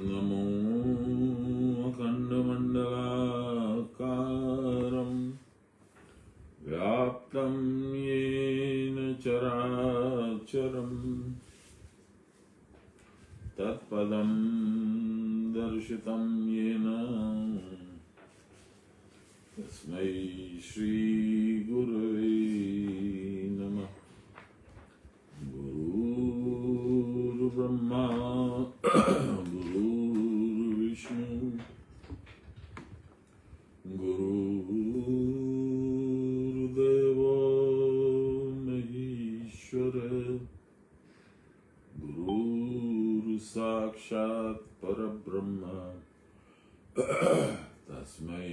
नमो अखण्डमण्डलाकारं व्याप्तं येन चराचरं तत्पदं दर्शितं येन तस्मै श्रीगुरवे नमः। गुरुर्ब्रह्मा गुरुर्विष्णु गुरुर्देवो महेश्वर गुरुर्साक्षात् परब्रह्म तस्मै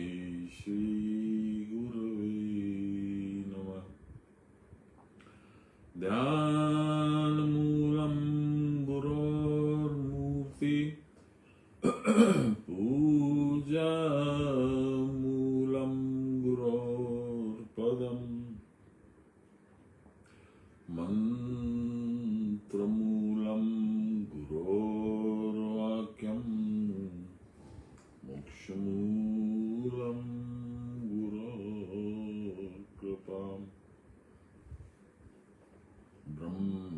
श्रीगुरवे नमः। ध्यानमूलं गुरोर्मूर्ति पूजामूलं गुरोर्पदं मन्त्रमूलं गुरोर्वाक्यं मोक्षमूलं गुरोर्कृपाम्। ब्रह्मानन्दं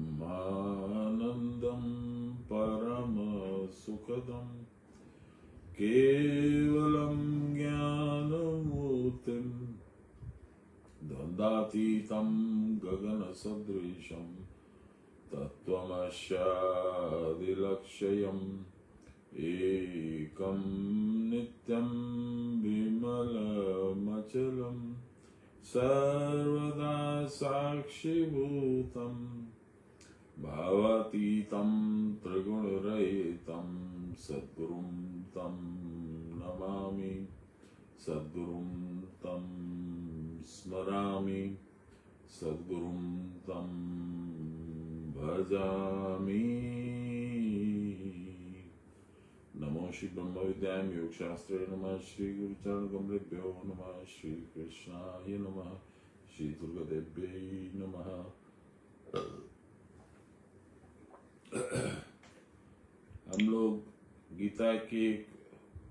परमसुखदं केवलं ज्ञानमूर्तिं द्वन्द्वातीतं गगनसदृशं तत्त्वमस्यादिलक्ष्यम् एकं नित्यं विमलमचलं सर्वदा साक्षिभूतं भावातीतं त्रिगुणरहितं सद्गुरुं तं नमामि सद्गुरुं तं स्मरामि सद्गुरुं तं भजामि। नमो श्री ब्रह्म विद्यां योग शास्त्रे नमः। श्री गुरुचरण कमलेभ्यो नमः। श्री कृष्णाय नमः। श्री दुर्गादेव्यै नमः। हम लोग गीता के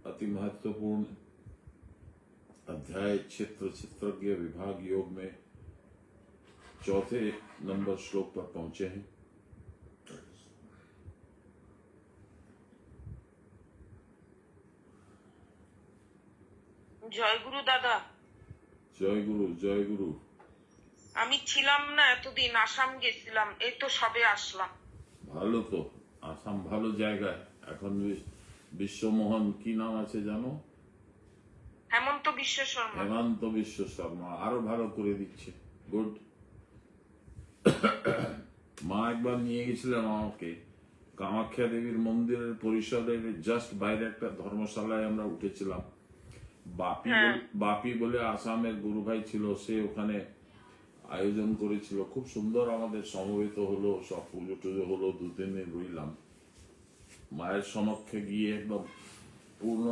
अति महत्वपूर्ण अध्याय चित्रज्ञ विभाग योग में चौथे नंबर श्लोक पर पहुंचे हैं। জয় গুরু দাদা। জয় গুরু জয় গুরু। আমি ছিলাম না এতদিন, আসাম গেছিলাম, এই তো সবে আসলাম। ভালো তো, আসাম ভালো জায়গায়। এখন বিশ্বমোহন কি নাম আছে জানো? হেমন্ত বিশ্ব শর্মা। হেমন্ত বিশ্ব শর্মা আরো ভালো করে দিচ্ছে। গুড। মা একবার নিয়ে গেছিলেন আমাকে কামাখ্যা দেবীর মন্দিরের পরিসরের জাস্ট বাইরে একটা ধর্মশালায় আমরা উঠেছিলাম। বাপি বলে আসামের গুরু ভাই ছিল, সে ওখানে আয়োজন করেছিল, খুব সুন্দর আমাদের সমবেত হলো, সব পুজো টুজো হলো, দুদিনে রইলাম। মায়ের সমক্ষে গিয়ে একদম পূর্ণ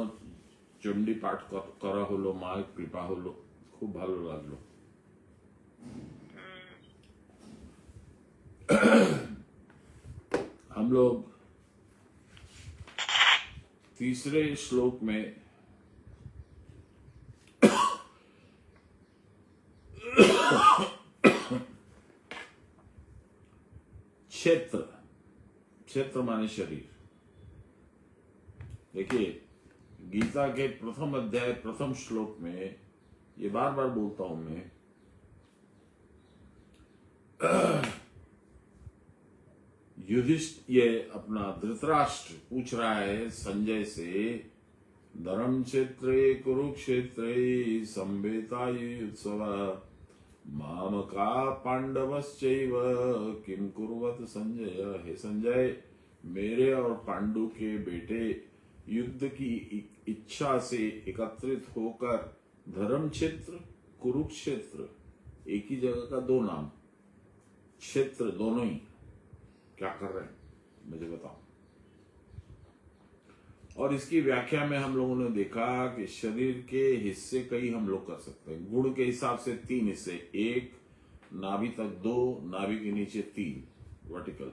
চণ্ডী পাঠ করা হলো, মায়ের কৃপা হলো, খুব ভালো লাগলো। हम लोग तीसरे श्लोक में क्षेत्र माने शरीर। देखिए गीता के प्रथम अध्याय प्रथम श्लोक में ये बार बार बोलता हूं मैं, युधिष्ठिर ये अपना धृतराष्ट्र पूछ रहा है संजय से, धर्म क्षेत्रे कुरुक्षेत्रे संवेतायुत्सव मामका पांडवश्चैव किम कुर्वत संजय। हे संजय, मेरे और पांडु के बेटे युद्ध की इच्छा से एकत्रित होकर धर्म क्षेत्र कुरुक्षेत्र, एक ही जगह का दो नाम, क्षेत्र दोनों ही, क्या कर रहे हैं मुझे बताओ। और इसकी व्याख्या में हम लोगों ने देखा कि शरीर के हिस्से कई हम लोग कर सकते हैं। गुण के हिसाब से 3 हिस्से, 1 नाभि तक 2, नाभि के नीचे 3, वर्टिकल।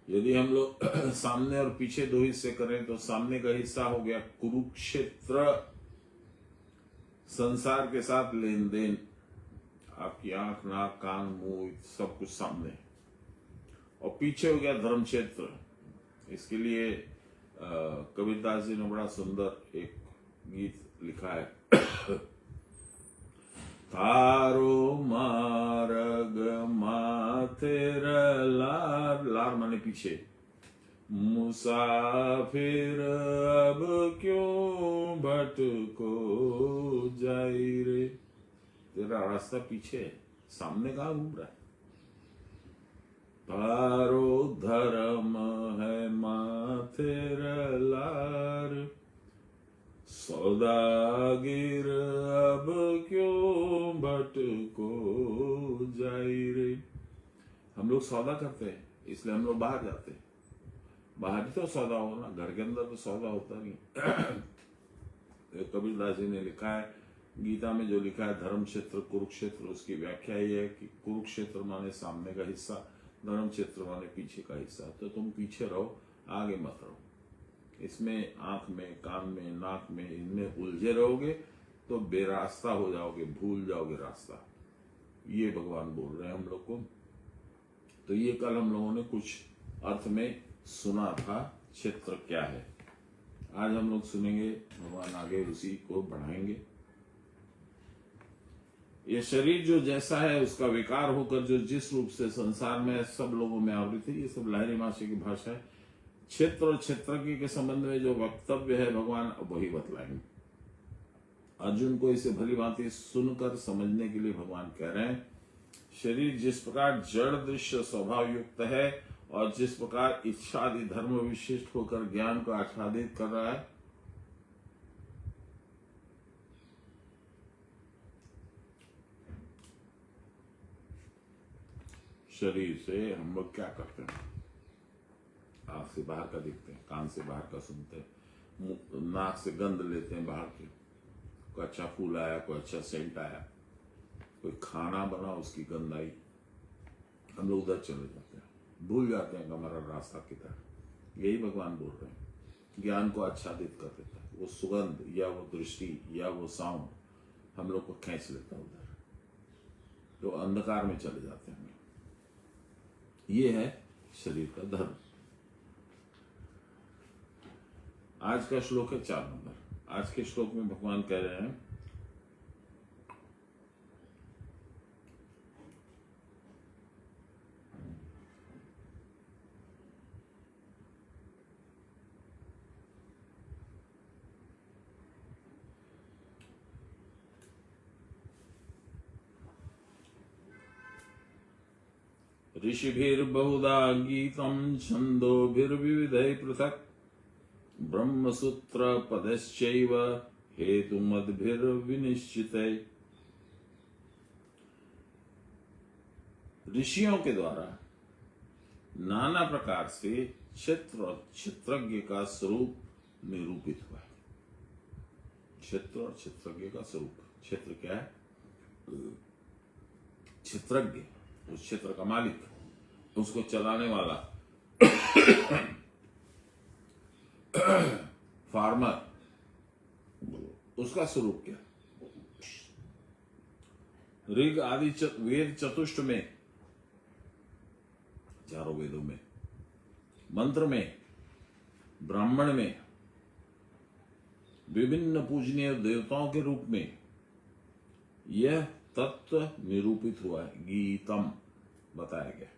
यदि हम लोग सामने और पीछे दो हिस्से करें तो सामने का हिस्सा हो गया कुरुक्षेत्र, संसार के साथ लेन देन, आपकी आंख नाक कान मुंह सब कुछ सामने, और पीछे हो गया धर्म क्षेत्र। इसके लिए कबीरदास जी ने बड़ा सुंदर एक गीत लिखा है। तारो मार्ग माथेर लार, लार माने पीछे, मुसाफिर अब क्यों भटको जाई रे। तेरा रास्ता पीछे है, सामने कहाँ घूम रहा है। तारो धर्म है माथेर लार, सौदागिर अब क्यों भटको जाई रे। हम लोग सौदा करते हैं, इसलिए हम लोग बाहर जाते हैं। बाहर ही तो सौदा हो ना, घर के अंदर तो सौदा होता नहीं। कबीरदास जी ने लिखा है गीता में, जो लिखा है धर्म क्षेत्र कुरुक्षेत्र, उसकी व्याख्या यह है कि कुरुक्षेत्र माने सामने का हिस्सा, धर्म क्षेत्र माने पीछे का हिस्सा। तो तुम पीछे रहो, आगे मत रहो। इसमें आंख में कान में नाक में इनमें उलझे रहोगे तो बेरास्ता हो जाओगे, भूल जाओगे रास्ता। ये भगवान बोल रहे हैं हम लोग को। तो ये कल हम लोगों ने कुछ अर्थ में सुना था, क्षेत्र क्या है। आज हम लोग सुनेंगे, भगवान आगे उसी को बढ़ाएंगे। ये शरीर जो जैसा है उसका विकार होकर जो जिस रूप से संसार में सब लोगों में आवृत है, ये सब लहरी मासी की भाषा है। क्षेत्र और क्षेत्रज्ञ के संबंध में जो वक्तव्य है भगवान वही बतलाएंगे। अर्जुन को इसे भली भांति सुनकर समझने के लिए भगवान कह रहे हैं, शरीर जिस प्रकार जड़ दृश्य स्वभाव युक्त है और जिस प्रकार इच्छादि धर्म विशिष्ट होकर ज्ञान को आच्छादित कर रहा है, शरीर से हम लोग क्या करते हैं, आंख से बाहर का देखते हैं, कान से बाहर का सुनते हैं, नाक से गंध लेते हैं बाहर की, कोई अच्छा फूल आया, कोई अच्छा सेंट आया, कोई खाना बना उसकी गंध आई, हम लोग उधर चले जाते हैं, भूल जाते हैं कि हमारा रास्ता किधर है। यही भगवान बोल रहे हैं, ज्ञान को आच्छादित कर देता है वो सुगंध या वो दृष्टि या वो साउंड, हम लोग को खींच लेता है उधर, तो अंधकार में चले जाते हैं। ये है शरीर का धर्म। आज का श्लोक है 4 नंबर। आज के श्लोक में भगवान कह रहे हैं, ऋषिभिर्बहुधा गीतं छन्दोभिर्विविधैः पृथक्, ब्रह्मसूत्र पदश्चैव हेतुमद्भिर्विनिश्चितैः। ऋषियों के द्वारा नाना प्रकार से क्षेत्र और क्षेत्रज्ञ का स्वरूप निरूपित हुआ है। क्षेत्र और क्षेत्रज्ञ का स्वरूप, क्षेत्र क्या है, क्षेत्रज्ञ उस क्षेत्र का मालिक, उसको चलाने वाला, फार्मर, उसका स्वरूप क्या। ऋग आदि वेद चतुष्ट में, चारों वेदों में, मंत्र में, ब्राह्मण में, विभिन्न पूजनीय देवताओं के रूप में यह तत्व निरूपित हुआ है, गीतम बताया गया।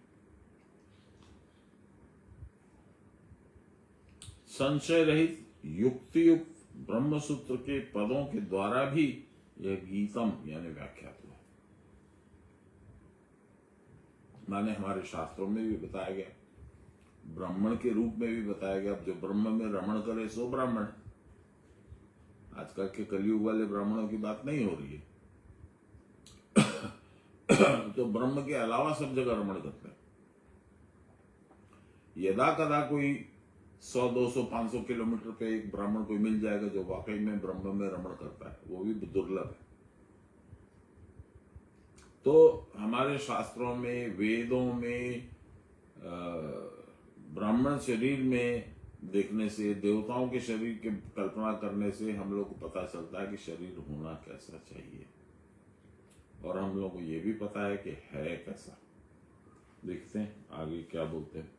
संशय रहित युक्ति युक्त ब्रह्मसूत्र के पदों के द्वारा भी यह गीतम यानी व्याख्यात हुआ। माने हमारे शास्त्रों में भी बताया गया, ब्राह्मण के रूप में भी बताया गया। जो ब्रह्म में रमण करे सो ब्राह्मण। आजकल के कलयुग वाले ब्राह्मणों की बात नहीं हो रही है। तो ब्रह्म के अलावा सब जगह रमण करते हैं। यदा कदा कोई 100, 200, 500 किलोमीटर पे एक ब्राह्मण कोई मिल जाएगा जो वाकई में ब्रह्म में रमण करता है, वो भी दुर्लभ है। तो हमारे शास्त्रों में, वेदों में ब्राह्मण शरीर में देखने से, देवताओं के शरीर की कल्पना करने से हम लोग को पता चलता है कि शरीर होना कैसा चाहिए, और हम लोग को ये भी पता है कि है कैसा। देखते हैं आगे क्या बोलते हैं।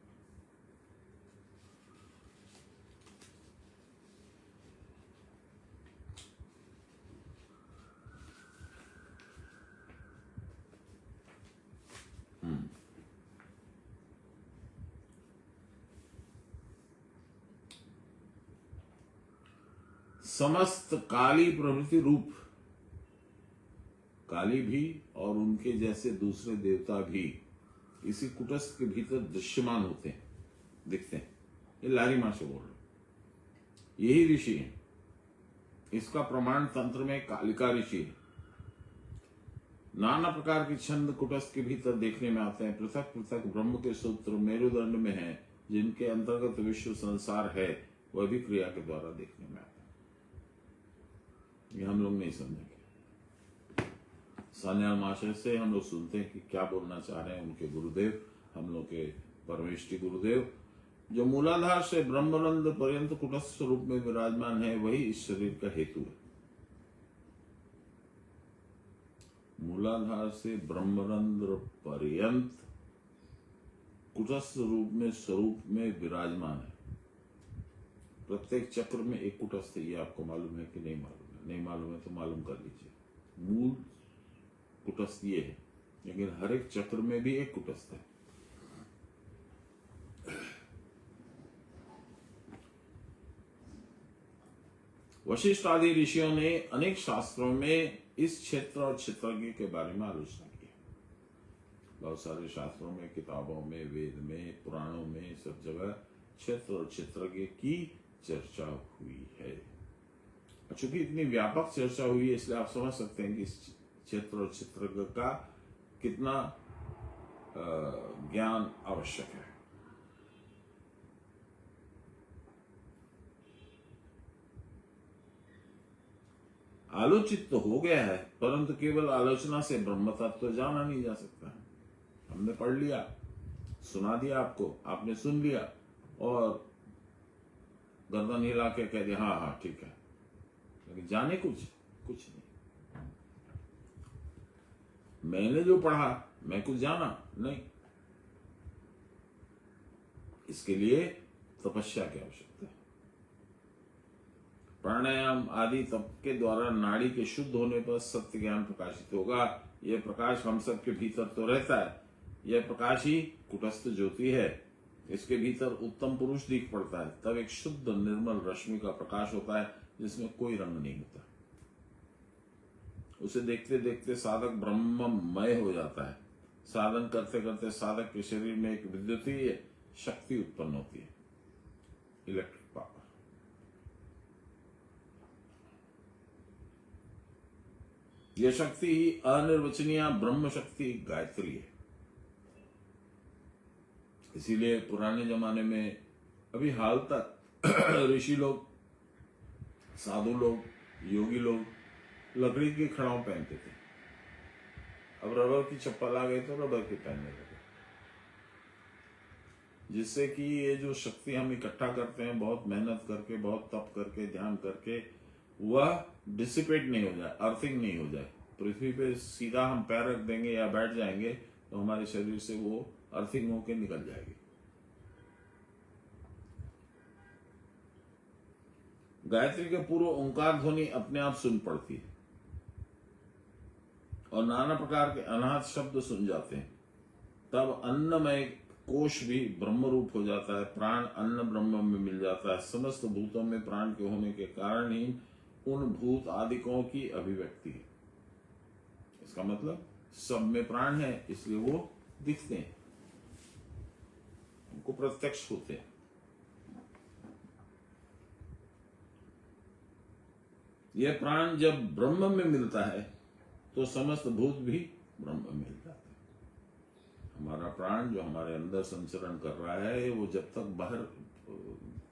समस्त काली प्रवृत्ति रूप, काली भी और उनके जैसे दूसरे देवता भी इसी कुटस्थ के भीतर दृश्यमान होते हैं, दिखते हैं। ये लारिमा से बोल रहे, यही ऋषि है। इसका प्रमाण तंत्र में कालिका ऋषि है। नाना प्रकार के छंद कुटस्थ के भीतर देखने में आते हैं। पृथक पृथक ब्रह्म के सूत्र मेरुदंड में हैं, जिनके अंतर्गत विश्व संसार है, वह भी क्रिया के द्वारा देखने में आता है। ये हम लोग नहीं समझेंगे। सान्याल महाशय से हम लोग सुनते हैं कि क्या बोलना चाह रहे हैं उनके गुरुदेव, हम लोग के परमेष्टि गुरुदेव, जो मूलाधार से ब्रह्मरंध्र पर्यंत कुटस्थ स्वरूप में विराजमान है, वही इस शरीर का हेतु है। मूलाधार से ब्रह्मरंध्र पर्यंत कुटस्थ रूप में स्वरूप में विराजमान है। प्रत्येक चक्र में एक कुटस्थ है। ये आपको मालूम है कि नहीं मालूम है? नहीं मालूम है तो मालूम कर लीजिए। मूल कुटस्थ ये है, लेकिन हर एक चक्र में भी एक कुटस्थ है। वशिष्ठ आदि ऋषियों ने अनेक शास्त्रों में इस क्षेत्र और क्षेत्रज्ञ के बारे में आलोचना की है। बहुत सारे शास्त्रों में, किताबों में, वेद में, पुराणों में, सब जगह क्षेत्र और क्षेत्रज्ञ की चर्चा हुई है। चूंकि इतनी व्यापक चर्चा हुई है, इसलिए आप समझ सकते हैं कि इस क्षेत्र और क्षेत्रज्ञ का कितना ज्ञान आवश्यक है। आलोचित तो हो गया है, परंतु केवल आलोचना से ब्रह्म तत्व तो जाना नहीं जा सकता। हमने पढ़ लिया, सुना दिया आपको, आपने सुन लिया और गर्दन हिला के कह दिया हाँ हाँ ठीक है, लेकिन जाने कुछ नहीं। मैंने जो पढ़ा, मैं कुछ जाना नहीं। इसके लिए तपस्या की आवश्यकता है। प्राणायाम आदि तप के द्वारा नाड़ी के शुद्ध होने पर सत्य ज्ञान प्रकाशित होगा। यह प्रकाश हम सब के भीतर तो रहता है। यह प्रकाश ही कुटस्थ ज्योति है। इसके भीतर उत्तम पुरुष दिख पड़ता है, तब एक शुद्ध निर्मल रश्मि का प्रकाश होता है, जिसमें कोई रंग नहीं होता। उसे देखते देखते साधक ब्रह्ममय हो जाता है। साधन करते करते साधक के शरीर में एक विद्युतीय शक्ति उत्पन्न होती है, इलेक्ट्रिक पावर। यह शक्ति ही अनिर्वचनीय ब्रह्म शक्ति गायत्री है। इसीलिए पुराने जमाने में, अभी हाल तक ऋषि लोग, साधु लोग, योगी लोग लकड़ी की खड़ाऊ पहनते थे। अब रबर की चप्पल आ गई तो रबर की पहनने लगे, जिससे कि ये जो शक्ति हम इकट्ठा करते हैं बहुत मेहनत करके, बहुत तप करके, ध्यान करके, वह डिसिपेट नहीं हो जाए, अर्थिंग नहीं हो जाए। पृथ्वी पे सीधा हम पैर रख देंगे या बैठ जाएंगे तो हमारे शरीर से वो अर्थिंग होके निकल जाएगी। गायत्री के पूर्व ओंकार ध्वनि अपने आप सुन पड़ती है और नाना प्रकार के अनाहत शब्द सुन जाते हैं। तब अन्नमय कोश भी ब्रह्म रूप हो जाता है। प्राण अन्न ब्रह्म में मिल जाता है। समस्त भूतों में प्राण के होने के कारण ही उन भूत आदिकों की अभिव्यक्ति है। इसका मतलब सब में प्राण है, इसलिए वो दिखते हैं, उनको प्रत्यक्ष होते हैं। यह प्राण जब ब्रह्म में मिलता है तो समस्त भूत भी ब्रह्म में मिल जाते हैं। हमारा प्राण जो हमारे अंदर संचरण कर रहा है, वो जब तक बाहर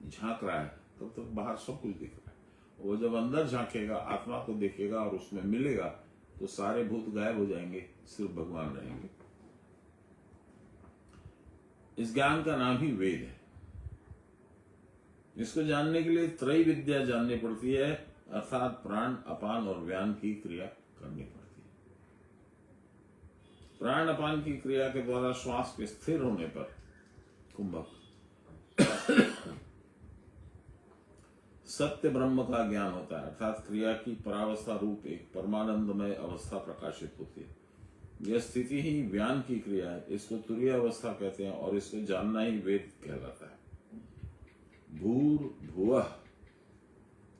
झांक रहा है तब तक बाहर सब कुछ दिख रहा है। वो जब अंदर झांकेगा, आत्मा को देखेगा और उसमें मिलेगा, तो सारे भूत गायब हो जाएंगे, सिर्फ भगवान रहेंगे। इस ज्ञान का नाम ही वेद है। इसको जानने के लिए त्रय विद्या जाननी पड़ती है, अर्थात प्राण, अपान और व्यान की क्रिया करनी पड़ती है। प्राण अपान की क्रिया के द्वारा श्वास के स्थिर होने पर कुंभक सत्य ब्रह्म का ज्ञान होता है, अर्थात क्रिया की परावस्था रूप एक परमानंदमय अवस्था प्रकाशित होती है। यह स्थिति ही व्यान की क्रिया है। इसको तुरीय अवस्था कहते हैं और इसको जानना ही वेद कहलाता है। भूर भुवः,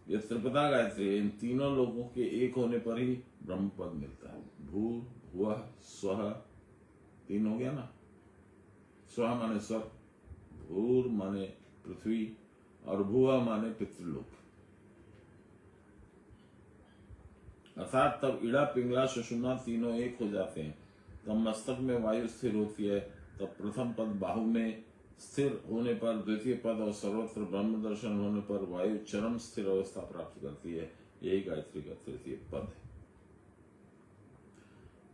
यह त्रिपदा गायत्री, इन तीनों लोगों के एक होने पर ही ब्रह्म पद मिलता है। भूर भुवः स्वः, तीन हो गया ना। स्वः माने स्वर, भूर माने पृथ्वी और भुवः माने पितृलोक। अर्थात तब इड़ा, पिंगला, सुषुम्ना तीनों एक हो जाते हैं। तब मस्तक में वायु स्थिर होती है। तब प्रथम पद बाहु में स्थिर होने पर, द्वितीय पद और सर्वत्र ब्रह्म दर्शन होने पर वायु चरम स्थिर अवस्था प्राप्त करती है। यही गायत्री का तृतीय पद है।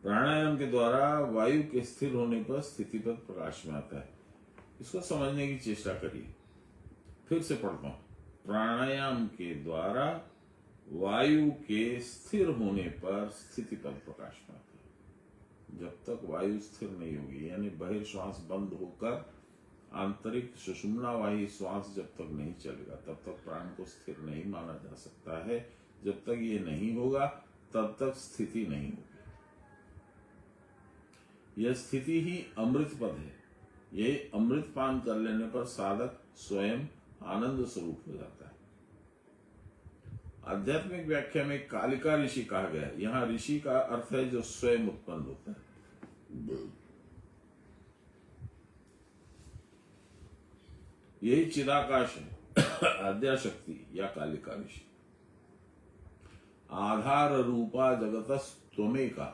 प्राणायाम के द्वारा वायु के स्थिर होने पर स्थिति पद प्रकाश में आता है। इसको समझने की चेष्टा करिए। फिर से पढ़ता हूं। प्राणायाम के द्वारा वायु के स्थिर होने पर स्थिति पद प्रकाश में आता है। जब तक वायु स्थिर नहीं होगी, यानी बहिर्श्वास बंद होकर आंतरिक सुषुम्नावाही श्वास जब तक नहीं चलेगा, तब तक प्राण को स्थिर नहीं माना जा सकता है। जब तक ये नहीं होगा, तब तक स्थिति नहीं होगी। यह स्थिति ही अमृत पद है। यही अमृत पान कर लेने पर साधक स्वयं आनंद स्वरूप हो जाता है। आध्यात्मिक व्याख्या में कालिका ऋषि कहा गया है। यहाँ ऋषि का अर्थ है जो स्वयं उत्पन्न होता है। यही चिदाकाश है, आद्या शक्ति या कालिका ऋषि। आधार रूपा जगतस् त्वमेका,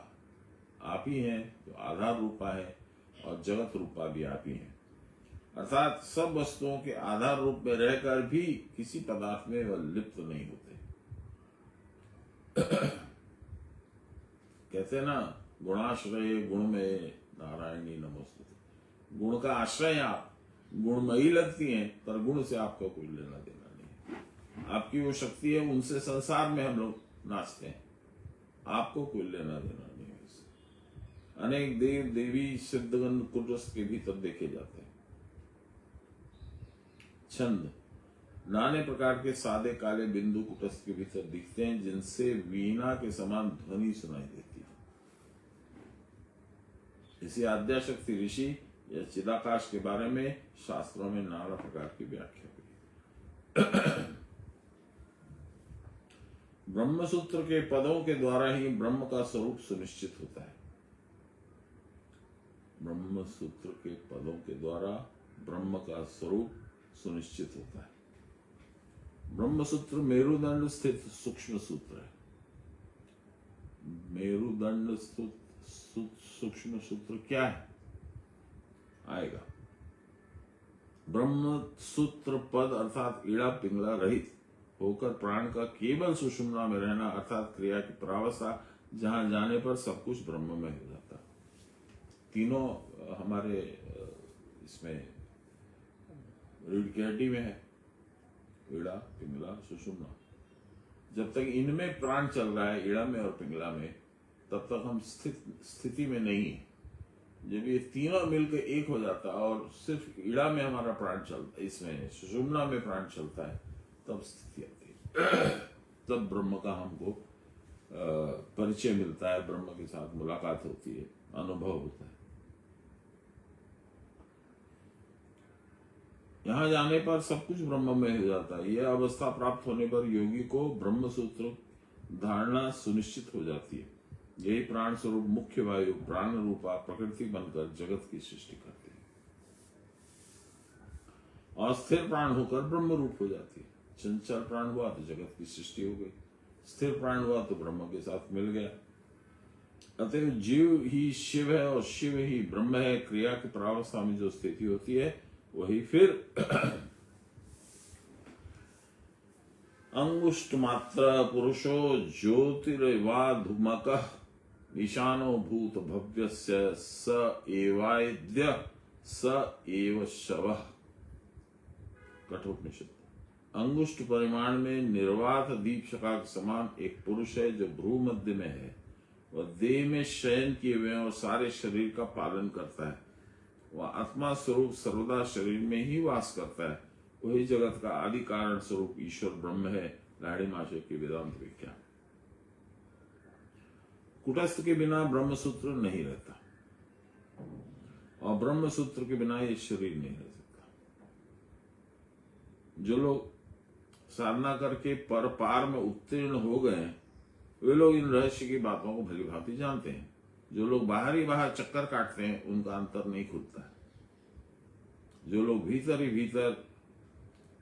आप ही हैं जो आधार रूपा है और जगत रूपा भी आप ही हैं। अर्थात सब वस्तुओं के आधार रूप में रहकर भी किसी पदार्थ में वह लिप्त नहीं होते। कहते ना, गुणाश्रय गुणमय नारायणी नमोस्तुते। गुण का आश्रय आप, गुणमयी लगती हैं, पर गुण से आपका कोई लेना देना नहीं है। आपकी वो शक्ति है, उनसे संसार में हम लोग नाचते हैं, आपको कोई लेना देना नहीं है उससे। अनेक देव देवी सिद्धगण कुटस्थ के भीतर देखे जाते हैं। छंद, नाने प्रकार के सादे काले बिंदु कुटस्थ के भीतर दिखते हैं, जिनसे वीणा के समान ध्वनि सुनाई देती है। इसी आद्याशक्ति ऋषि या चिदाकाश के बारे में शास्त्रों में नाना प्रकार की व्याख्या हुई। ब्रह्म सूत्र के पदों के द्वारा ही ब्रह्म का स्वरूप सुनिश्चित होता है। ब्रह्म सूत्र के पदों के द्वारा ब्रह्म का स्वरूप सुनिश्चित होता है। ब्रह्म सूत्र मेरुदंड स्थित सूक्ष्म सूत्र है। मेरुदंड स्थित सूक्ष्म सूत्र क्या है, आएगा। ब्रह्म सूत्र पद अर्थात ईड़ा पिंगला रहित होकर प्राण का केवल सुषुम्ना में रहना, अर्थात क्रिया की परावस्था, जहां जाने पर सब कुछ ब्रह्म में हो जाता है। तीनों हमारे इसमें रीढ़ की हड्डी में है, ईड़ा पिंगला सुषुम्ना। जब तक इनमें प्राण चल रहा है, ईड़ा में और पिंगला में, तब तक हम स्थिति में नहीं है। जब ये तीनों मिलकर एक हो जाता है और सिर्फ ईड़ा में हमारा प्राण चलता है, इसमें सुषुम्ना में प्राण चलता है, तब स्थिति आती है। तब ब्रह्म का हमको परिचय मिलता है, ब्रह्म के साथ मुलाकात होती है, अनुभव होता है। यहां जाने पर सब कुछ ब्रह्म में हो जाता है। यह अवस्था प्राप्त होने पर योगी को ब्रह्म सूत्र धारणा सुनिश्चित हो जाती है। यही प्राण स्वरूप मुख्य वायु प्राण रूपा प्रकृति बनकर जगत की सृष्टि करती है और स्थिर प्राण होकर ब्रह्म रूप हो जाती है। चंचल प्राण हुआ तो जगत की सृष्टि हो गई, स्थिर प्राण हुआ तो ब्रह्म के साथ मिल गया। अतः जीव ही शिव है और शिव ही ब्रह्म है। क्रिया की परावस्था में जो स्थिति होती है वही फिर अंगुष्ठ मात्र पुरुषो ज्योतिर्वा धूमकः ईशानो भूत भव्यस्य स एवाद्य स एव शवः। कठोपनिषद। अंगुष्ठ परिमाण में निर्वात दीपशिखा के समान एक पुरुष है जो भ्रू मध्य में है। वह देह में शयन किए हुए और सारे शरीर का पालन करता है। वह आत्मा स्वरूप सर्वदा शरीर में ही वास करता है। वही जगत का आदि कारण स्वरूप ईश्वर ब्रह्म है। लाहिड़ी की वेदांत व्याख्या। कुटस्थ के बिना ब्रह्म सूत्र नहीं रहता और ब्रह्म सूत्र के बिना ये शरीर नहीं रह सकता। जो लोग साधना करके पर पार में उत्तीर्ण हो गए वे लोग इन रहस्य की बातों को भली भांति जानते हैं। जो लोग बाहर ही बाहर चक्कर काटते हैं उनका अंतर नहीं खुलता है। जो लोग भीतर ही भीतर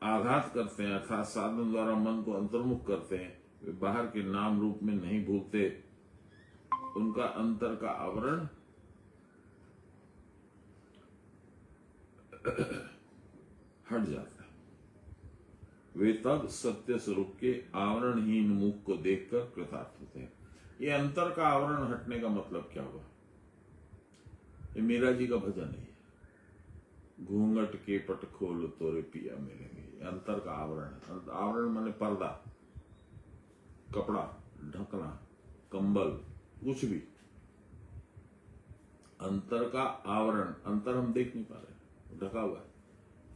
आघात करते हैं अर्थात साधन द्वारा मन को अंतर्मुख करते हैं वे बाहर के नाम रूप में नहीं भूलते। उनका अंतर का आवरण हट जाता है। वे तब सत्य स्वरूप के आवरणहीन मुख को देखकर कृतार्थ होते हैं। ये अंतर का आवरण हटने का मतलब क्या हुआ? ये मीरा जी का भजन है। घूंघट के पट खोल तोरे पिया मिलेंगे। अंतर का आवरण है। आवरण माने पर्दा, कपड़ा, ढकना, कंबल, कुछ भी। अंतर का आवरण, अंतर हम देख नहीं पा रहे, ढका हुआ है।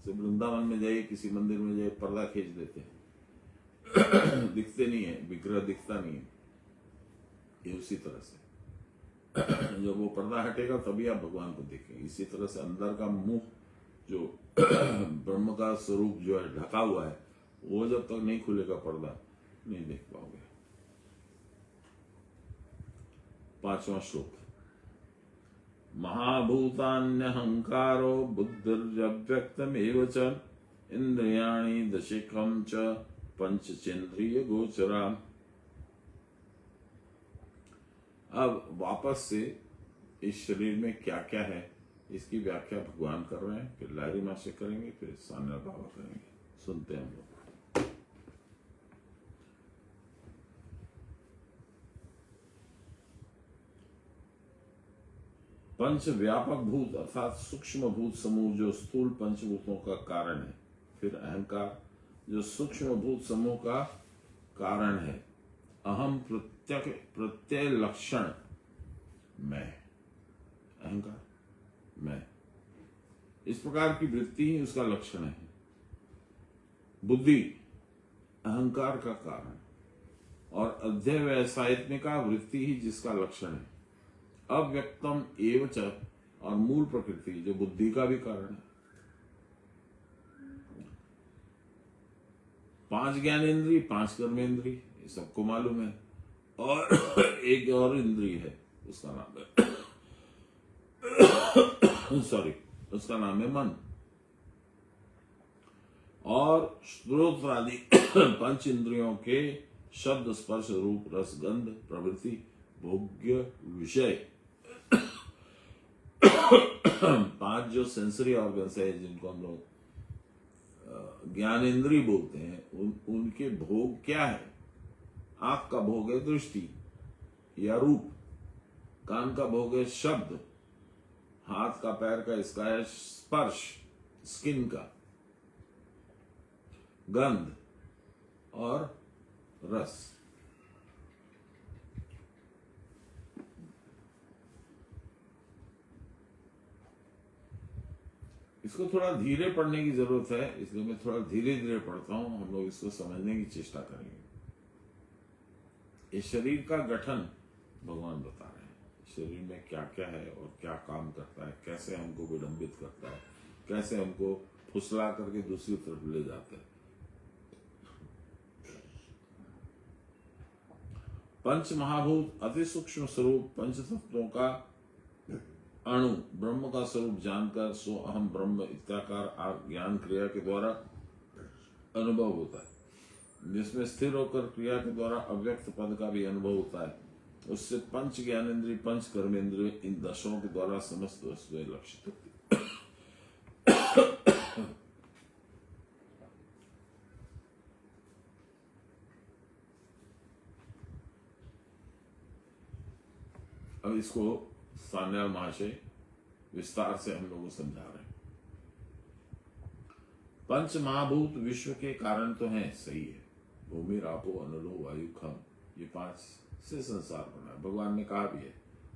तो वृंदावन में जाइए, किसी मंदिर में जाइए, पर्दा खींच देते हैं दिखते नहीं है, विग्रह दिखता नहीं है। ये उसी तरह से जब वो पर्दा हटेगा तभी आप भगवान को देखेंगे। इसी तरह से अंदर का मुंह जो ब्रह्म का स्वरूप जो है ढका हुआ है, वो जब तक नहीं खुलेगा पर्दा नहीं देख पाओगे। 5वां श्लोक। महाभूतान्यहंकारो बुद्धिर्व्यक्तमेव च इंद्रियाणि दशिकं च पंचचेन्द्रिय गोचरा। अब वापस से इस शरीर में क्या क्या है इसकी व्याख्या भगवान कर रहे हैं, फिर लाहिड़ी मास्टर करेंगे, फिर सान्याल बाबा करेंगे। सुनते हैं हम लोग। पंच व्यापक भूत अर्थात सूक्ष्म भूत समूह जो स्थूल पंचभूतों का कारण है। फिर अहंकार जो सूक्ष्म भूत समूह का कारण है। अहम प्रत्यय लक्षण मैं, अहंकार मैं, इस प्रकार की वृत्ति ही उसका लक्षण है। बुद्धि अहंकार का कारण और अध्यवसायत्मिका वृत्ति ही जिसका लक्षण है। अव्यक्तम एव च और मूल प्रकृति जो बुद्धि का भी कारण है। 5 ज्ञानेन्द्रिय, 5 कर्मेंद्रिय, ये सबको मालूम है। और एक और इंद्रिय है, उसका नाम है सॉरी, उसका नाम है मन। और श्रोत्र आदि 5 इंद्रियों के शब्द, स्पर्श, रूप, रस, गंध प्रवृत्ति, भोग्य, विषय 5 जो सेंसरी ऑर्गन्स है जिनको हम लोग ज्ञानेन्द्रिय बोलते हैं, उनके भोग क्या है? आंख का भोग है दृष्टि या रूप, कान का भोग है शब्द, हाथ का पैर का इसका है स्पर्श, स्किन का, गंध और रस। इसको थोड़ा धीरे पढ़ने की जरूरत है, इसलिए मैं थोड़ा धीरे धीरे पढ़ता हूं। हम लोग इसको समझने की चेष्टा करेंगे। इस शरीर का गठन भगवान बता रहे हैं। शरीर में क्या क्या है और क्या काम करता है, कैसे हमको विडंबित करता है, कैसे हमको फुसला करके दूसरी तरफ ले जाता है। पंच महाभूत अति सूक्ष्म स्वरूप पंच तत्वों का अणु ब्रह्म का स्वरूप जानकर सो अहम ब्रह्म इत्याकार ज्ञान क्रिया के द्वारा अनुभव होता है, जिसमें स्थिर होकर क्रिया के द्वारा अव्यक्त पद का भी अनुभव होता है। उससे पंच ज्ञानेन्द्रिय, पंच कर्मेंद्रिय इन दशों के द्वारा समस्त वस्तुएं लक्षित होती। अब इसको सान्याल महाशय विस्तार से हम लोग को समझा रहे हैं। पंच महाभूत विश्व के कारण तो हैं, सही है। भूमि, रापो, अनलो, वायु, खम, ये 5 से संसार बना है। भगवान ने कहा भी है,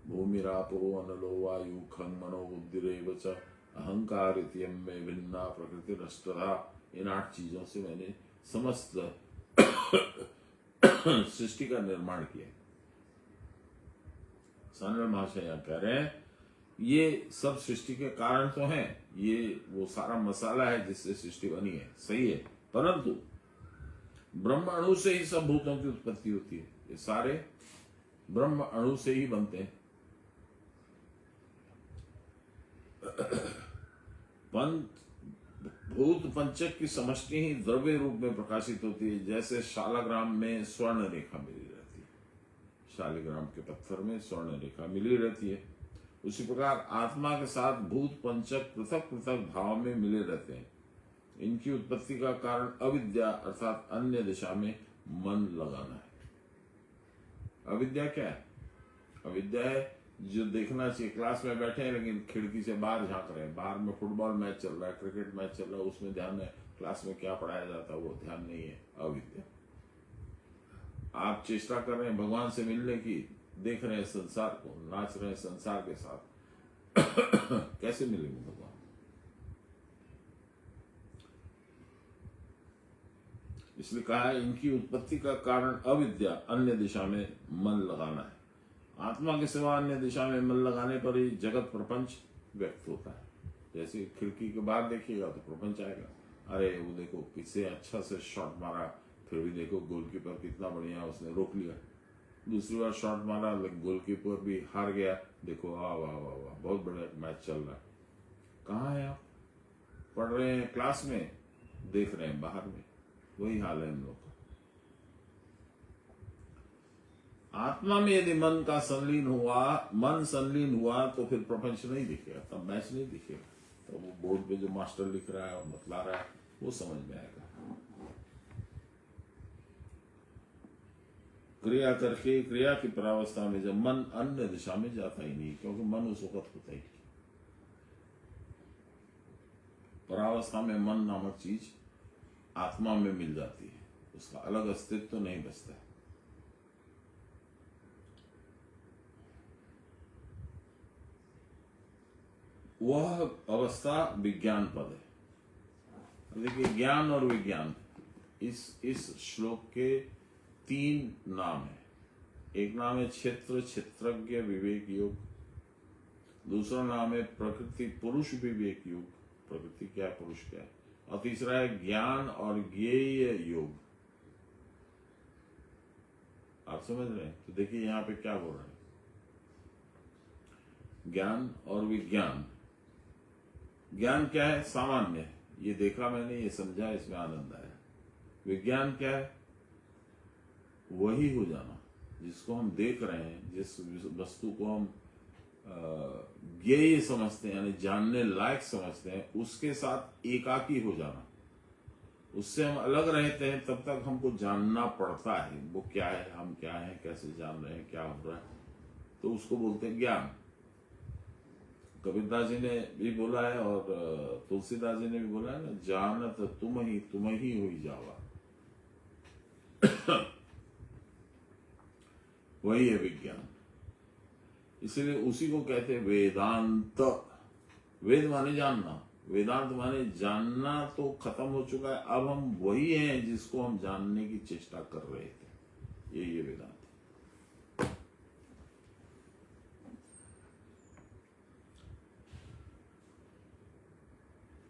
भूमि, रापो, अनलो, वायु, खम, मनो, बुद्धिरेव च अहंकार इत्यम में भिन्ना प्रकृति रष्टधा। इन 8 चीजों से मैंने समस्त सृष्टि का निर्माण किया। सानवे महाशय यहाँ कह रहे हैं ये सब सृष्टि के कारण तो हैं, ये वो सारा मसाला है जिससे सृष्टि बनी है, सही है। परंतु ब्रह्म अणु से ही सब भूतों की उत्पत्ति होती है। ये सारे ब्रह्म अणु से ही बनते हैं। भूत पंचक की समष्टि ही द्रव्य रूप में प्रकाशित होती है। जैसे शालाग्राम में स्वर्ण रेखा मिली रहती है, शालिग्राम के पत्थर में स्वर्ण रेखा मिली रहती है, उसी प्रकार आत्मा के साथ भूत पंचक पृथक पृथक भाव में मिले रहते हैं। इनकी उत्पत्ति का कारण अविद्या अर्थात अन्य दिशा में मन लगाना है। अविद्या क्या है? अविद्या है जो देखना चाहिए, क्लास में बैठे हैं लेकिन खिड़की से बाहर झांक रहे हैं, बाहर में फुटबॉल मैच चल रहा है, क्रिकेट मैच चल रहा है, उसमें ध्यान है, क्लास में क्या पढ़ाया जाता है वो ध्यान नहीं है। अविद्या। आप चेष्टा कर रहे हैं भगवान से मिलने की, देख रहे हैं संसार को, नाच रहे हैं संसार के साथ कैसे मिलेंगे भगवान? इसलिए कहा है इनकी उत्पत्ति का कारण अविद्या, अन्य दिशा में मन लगाना है। आत्मा के सिवा अन्य दिशा में मन लगाने पर ही जगत प्रपंच व्यक्त होता है। जैसे खिड़की के बाहर देखिएगा तो प्रपंच आएगा, अरे वो देखो किससे अच्छा से शॉट मारा, फिर भी देखो गोलकीपर कितना बढ़िया उसने रोक लिया, दूसरी बार शॉट मारा गोलकीपर भी हार गया, देखो वाह वाह वाह वाह बहुत बड़ा मैच चल रहा है। कहाँ है आप? पढ़ रहे हैं क्लास में, देख रहे हैं बाहर में। वही हाल है हम लोग का। आत्मा में यदि मन संलीन हुआ तो फिर प्रपंच नहीं दिखेगा, तब मैच नहीं दिखेगा, तो वो बोर्ड पे जो मास्टर लिख रहा है और बतला रहा है वो समझ में आएगा। क्रिया करके क्रिया की परावस्था में जब मन अन्य दिशा में जाता ही नहीं, क्योंकि मन उस वक्त होता ही नहीं। परावस्था में मन नामक चीज आत्मा में मिल जाती है, उसका अलग अस्तित्व तो नहीं बचता है। वह अवस्था विज्ञान पद है। देखिए ज्ञान और विज्ञान, इस श्लोक के 3 नाम है। एक नाम है क्षेत्र क्षेत्रज्ञ विवेक योग, दूसरा नाम है प्रकृति पुरुष विवेक योग, प्रकृति क्या है पुरुष क्या है, और तीसरा है ज्ञान और ज्ञेय योग। आप समझ रहे हैं? तो देखिए यहां पे क्या बोल रहे हैं, ज्ञान और विज्ञान। ज्ञान क्या है? सामान्य, ये देखा मैंने, ये समझा, इसमें आनंद आया। विज्ञान क्या है? वही हो जाना जिसको हम देख रहे हैं, जिस वस्तु को हम ज्ञेय समझते हैं यानी जानने लायक समझते हैं, उसके साथ एकाकी हो जाना। उससे हम अलग रहते हैं तब तक हमको जानना पड़ता है वो क्या है, हम क्या है, कैसे जान रहे हैं, क्या हो रहा है, तो उसको बोलते हैं ज्ञान। कबीरदास जी ने भी बोला है और तुलसीदास जी ने भी बोला है ना, जानत तुम ही हुई जावा। वही है विज्ञान। इसलिए उसी को कहते हैं वेदांत। वेद माने जानना, वेदांत माने जानना तो खत्म हो चुका है, अब हम वही हैं जिसको हम जानने की चेष्टा कर रहे थे। यही है वेदांत।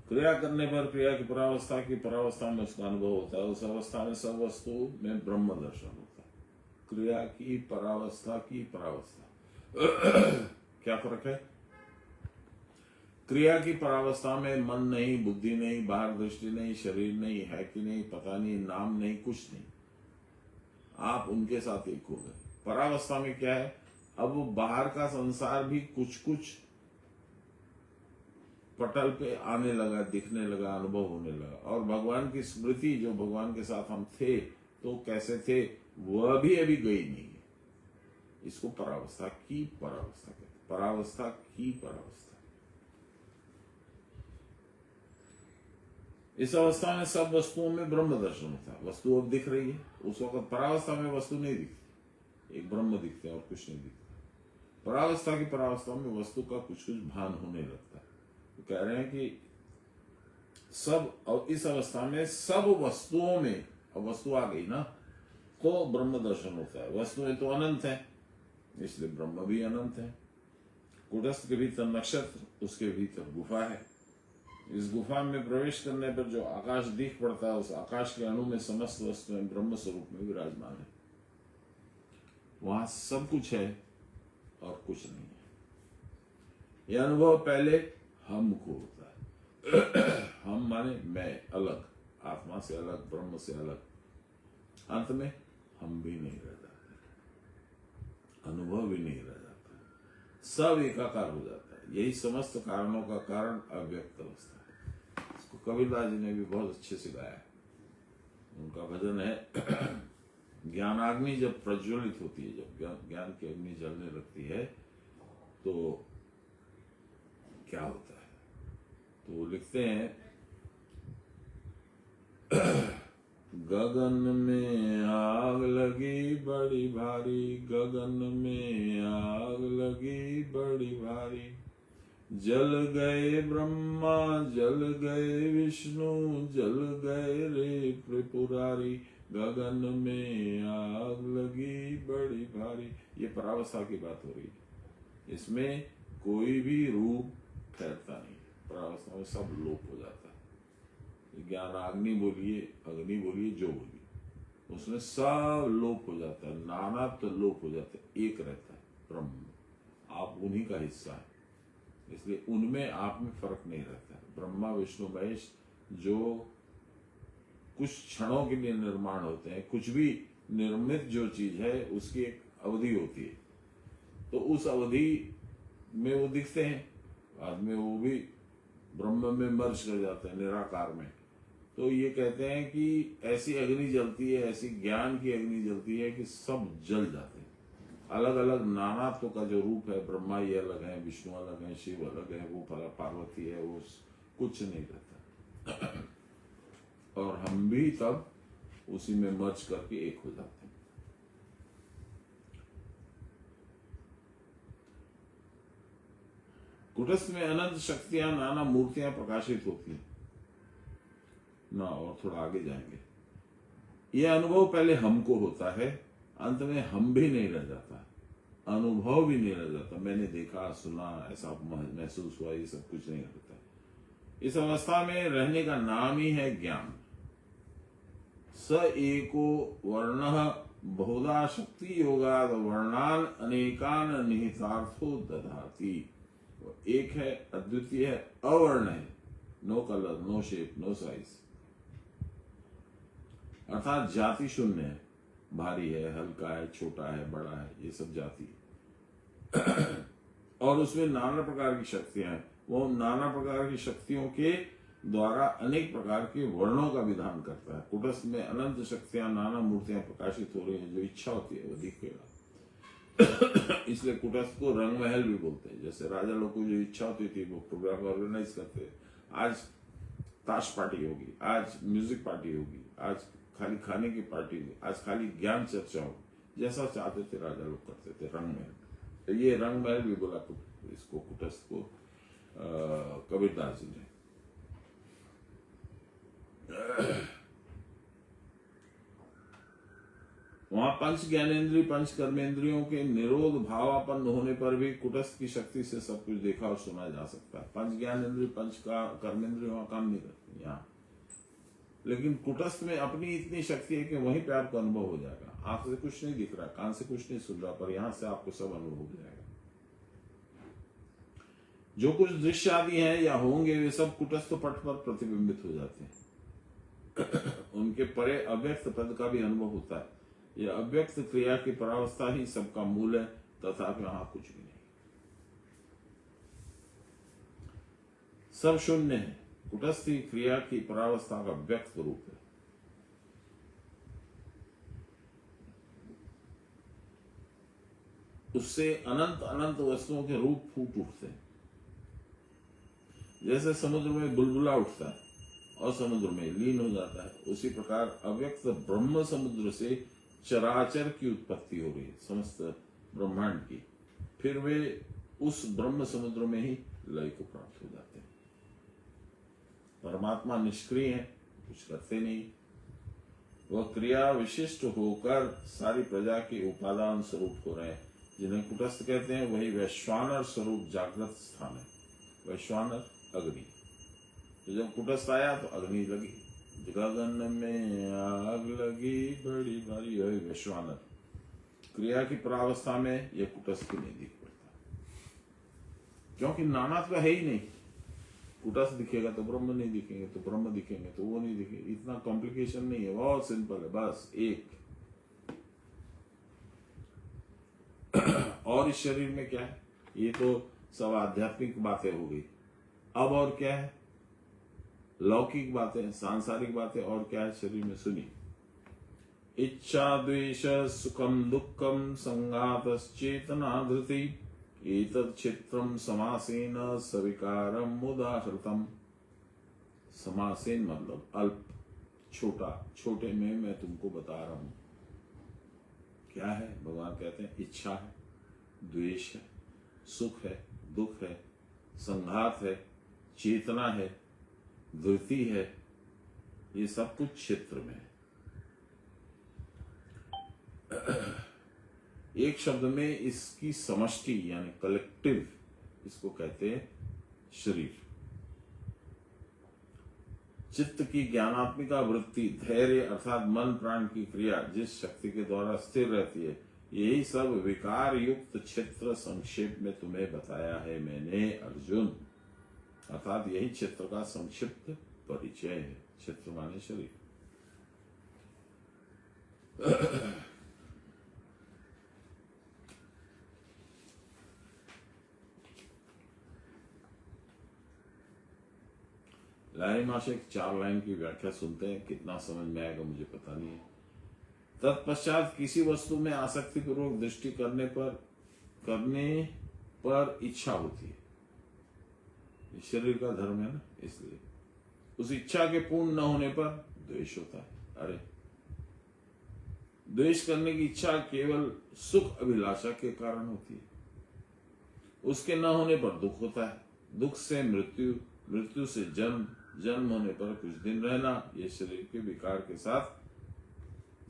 क्रिया करने पर क्रिया की परावस्था में उसका अनुभव होता है। उस अवस्था में सब वस्तु में ब्रह्म दर्शन होता है। क्रिया की परावस्था क्या फर्क है? क्रिया की परावस्था में मन नहीं, बुद्धि नहीं, बाहर दृष्टि नहीं, शरीर नहीं, है कि नहीं पता नहीं, नाम नहीं, कुछ नहीं, आप उनके साथ एक हो गए। परावस्था में क्या है? अब वो बाहर का संसार भी कुछ कुछ पटल पे आने लगा, दिखने लगा, अनुभव होने लगा, और भगवान की स्मृति जो भगवान के साथ हम थे तो कैसे थे वह भी अभी गई नहीं है। इसको परावस्था की परावस्था कहते हैं। परावस्था की परावस्था। इस अवस्था में सब वस्तुओं में ब्रह्म दर्शन होता है। वस्तु अब दिख रही है, उस वक्त परावस्था में वस्तु नहीं दिखती, एक ब्रह्म दिखते हैं और कुछ नहीं दिखता। परावस्था की परावस्था में वस्तु का कुछ कुछ भान होने लगता है। तो कह रहे हैं कि सब, और इस अवस्था में सब वस्तुओं में, अब वस्तु आ गई ना, तो ब्रह्म दर्शन होता है। वस्तुएं तो अनंत है, इसलिए ब्रह्म भी अनंत है। कुटस्थ के भीतर नक्षत्र, उसके भीतर गुफा है। इस गुफा में प्रवेश करने पर जो आकाश दिख पड़ता है, उस आकाश के अणु में समस्त वस्तुएं ब्रह्म स्वरूप में विराजमान है। वहां सब कुछ है और कुछ नहीं है। यह अनुभव पहले हमको होता है। हम माने मैं, अलग, आत्मा से अलग, ब्रह्म से अलग। अंत में हम भी नहीं रह जाते, अनुभव भी नहीं रह जाता, सब एकाकार हो जाता है। यही समस्त कारणों का कारण अव्यक्त अवस्था है। इसको कबीरदास जी ने भी बहुत अच्छे से गाया है। उनका भजन है ज्ञानाग्नि जब प्रज्वलित होती है, जब ज्ञान की अग्नि जलने लगती है तो क्या होता है। तो वो लिखते हैं गगन में आग लगी बड़ी भारी, गगन में आग लगी बड़ी भारी, जल गए ब्रह्मा जल गए विष्णु, जल गए रे त्रिपुरारी, गगन में आग लगी बड़ी भारी। ये परावस्था की बात हो रही है। इसमें कोई भी रूप ठहरता नहीं, परावस्था में सब लोप हो जाता है। ज्ञान अग्नि बोलिए, अग्नि बोलिए, जो बोलिए, उसमें सब लोप हो जाता है, नाना तो लोप हो जाता है, एक रहता है ब्रह्म। आप उन्हीं का हिस्सा है, इसलिए उनमें आप में फर्क नहीं रहता है। ब्रह्मा विष्णु महेश जो कुछ क्षणों के लिए निर्माण होते हैं, कुछ भी निर्मित जो चीज है उसकी एक अवधि होती है, तो उस अवधि में वो दिखते हैं, बाद में वो भी ब्रह्म में मर्ज कर जाते हैं, निराकार में। तो ये कहते हैं कि ऐसी अग्नि जलती है, ऐसी ज्ञान की अग्नि जलती है कि सब जल जाते हैं। अलग अलग नानात्व का जो रूप है, ब्रह्मा ये अलग है, विष्णु अलग है, शिव अलग है, वो पार्वती है, वो कुछ नहीं रहता। और हम भी तब उसी में मर्ज करके एक हो जाते हैं। कुटस्थ में अनंत शक्तियां, नाना मूर्तियां प्रकाशित होती हैं ना। और थोड़ा आगे जाएंगे, यह अनुभव पहले हमको होता है, अंत में हम भी नहीं रह जाता, अनुभव भी नहीं रह जाता। मैंने देखा, सुना, ऐसा महसूस हुआ, ये सब कुछ नहीं रहता। इस अवस्था में रहने का नाम ही है ज्ञान। स एको वर्ण बहुधा शक्ति योगाद वर्णान अनेकान निहितार्थो दधाती। एक है, अद्वितीय है, अवर्ण है, no colour, no shape, no size, अर्थात जाति शून्य है। भारी है, हल्का है, छोटा है, बड़ा है, ये सब जाति है। और उसमें नाना प्रकार की शक्तियां हैं। वो नाना प्रकार की शक्तियों के द्वारा अनेक प्रकार के वर्णों का विधान करता है। कुटस्थ में अनंत शक्तियां, नाना मूर्तियां प्रकाशित हो रही हैं, जो इच्छा होती है वो दिखेगा। इसलिए कुटस्थ को रंग महल भी बोलते हैं। जैसे राजा लोग को जो इच्छा होती थी वो प्रोग्राम ऑर्गेनाइज करते हैं। आज ताश पार्टी होगी, आज म्यूजिक पार्टी होगी, आज खाली खाने की पार्टी होगी, आज खाली ज्ञान चर्चा होगी, जैसा चाहते थे राजा लोग करते थे। रंग महल, तो ये रंग महल भी बोला इसको, कुटस्थ को कबीरदास जी ने। वहां पंच ज्ञानेन्द्रिय, पंच कर्मेंद्रियों के निरोध भावापन्न होने पर भी कुटस्थ की शक्ति से सब कुछ देखा और सुना जा सकता है। पंच ज्ञानेन्द्रिय, पंच कर्मेंद्रिय वहां काम नहीं करते यहाँ, लेकिन कुटस्थ में अपनी इतनी शक्ति है कि वहीं पे आपको अनुभव हो जाएगा। आंख से कुछ नहीं दिख रहा, कान से कुछ नहीं सुन रहा, पर यहां से आपको सब अनुभव हो जाएगा। जो कुछ दृश्य आदि हैं या होंगे, वे सब कुटस्थ पट पर प्रतिबिंबित हो जाते हैं। उनके परे अव्यक्त पद का भी अनुभव होता है। यह अव्यक्त क्रिया की परावस्था ही सबका मूल है, तथा वहां कुछ भी नहीं, सब शून्य है। कुटस्थ ही क्रिया की परावस्था का व्यक्त रूप है। उससे अनंत अनंत वस्तुओं के रूप फूट उठते हैं। जैसे समुद्र में बुलबुला उठता है, और समुद्र में लीन हो जाता है। उसी प्रकार अव्यक्त ब्रह्म समुद्र से चराचर की उत्पत्ति हो रही है, समस्त ब्रह्मांड की। फिर वे उस ब्रह्म समुद्र में ही लय को प्राप्त हो जाते हैं। परमात्मा निष्क्रिय है, कुछ करते नहीं। वह क्रिया विशिष्ट होकर सारी प्रजा के उपादान स्वरूप हो रहे हैं। जिन्हें कुटस्थ कहते हैं वही वैश्वानर स्वरूप जागृत स्थान है। वैश्वानर अग्नि, तो जब कुटस्थ आया तो अग्नि लगी, गगन में आग लगी बड़ी भारी, वही वैश्वानर। क्रिया की प्रावस्था में यह कुटस्थ नहीं दिख पड़ता, क्योंकि नानात्व है ही नहीं। कुटस्थ दिखेगा तो ब्रह्म नहीं दिखेंगे, तो ब्रह्म दिखेंगे तो वो नहीं दिखेंगे। इतना कॉम्प्लिकेशन नहीं है, बहुत सिंपल है, बस एक। और इस शरीर में क्या है? ये तो सब आध्यात्मिक बातें हो गई। अब और क्या है? लौकिक बातें, सांसारिक बातें। और क्या है शरीर में? सुनिए। इच्छा द्वेष सुखम दुखम संघातश्चेतना धृति एतत् क्षेत्रम समासेन सविकारम उदाहृतम। समासेन मतलब अल्प, छोटा। छोटे में मैं तुमको बता रहा हूं क्या है। भगवान कहते हैं इच्छा है, द्वेष है, सुख है, दुख है, संघात है, चेतना है, धृति है, ये सब कुछ क्षेत्र में है। एक शब्द में इसकी समष्टि यानी कलेक्टिव, इसको कहते हैं शरीर। चित्त की ज्ञानात्मिका वृत्ति, धैर्य अर्थात मन प्राण की क्रिया जिस शक्ति के द्वारा स्थिर रहती है, यही सब विकार युक्त क्षेत्र संक्षेप में तुम्हें बताया है मैंने अर्जुन। अर्थात यही क्षेत्र का संक्षिप्त परिचय है। क्षेत्र माने शरीर। लारिमा से 4 लाइन की व्याख्या सुनते हैं, कितना समझ में आएगा मुझे पता नहीं है। तत्पश्चात किसी वस्तु में आसक्ति पूर्वक दृष्टि करने पर इच्छा होती है। शरीर का धर्म है ना, इसलिए उस इच्छा के पूर्ण न होने पर द्वेष होता है। अरे द्वेष करने की इच्छा केवल सुख अभिलाषा के कारण होती है। उसके न होने पर दुख होता है, दुख से मृत्यु, मृत्यु से जन्म, जन्म होने पर कुछ दिन रहना। ये शरीर के विकार के साथ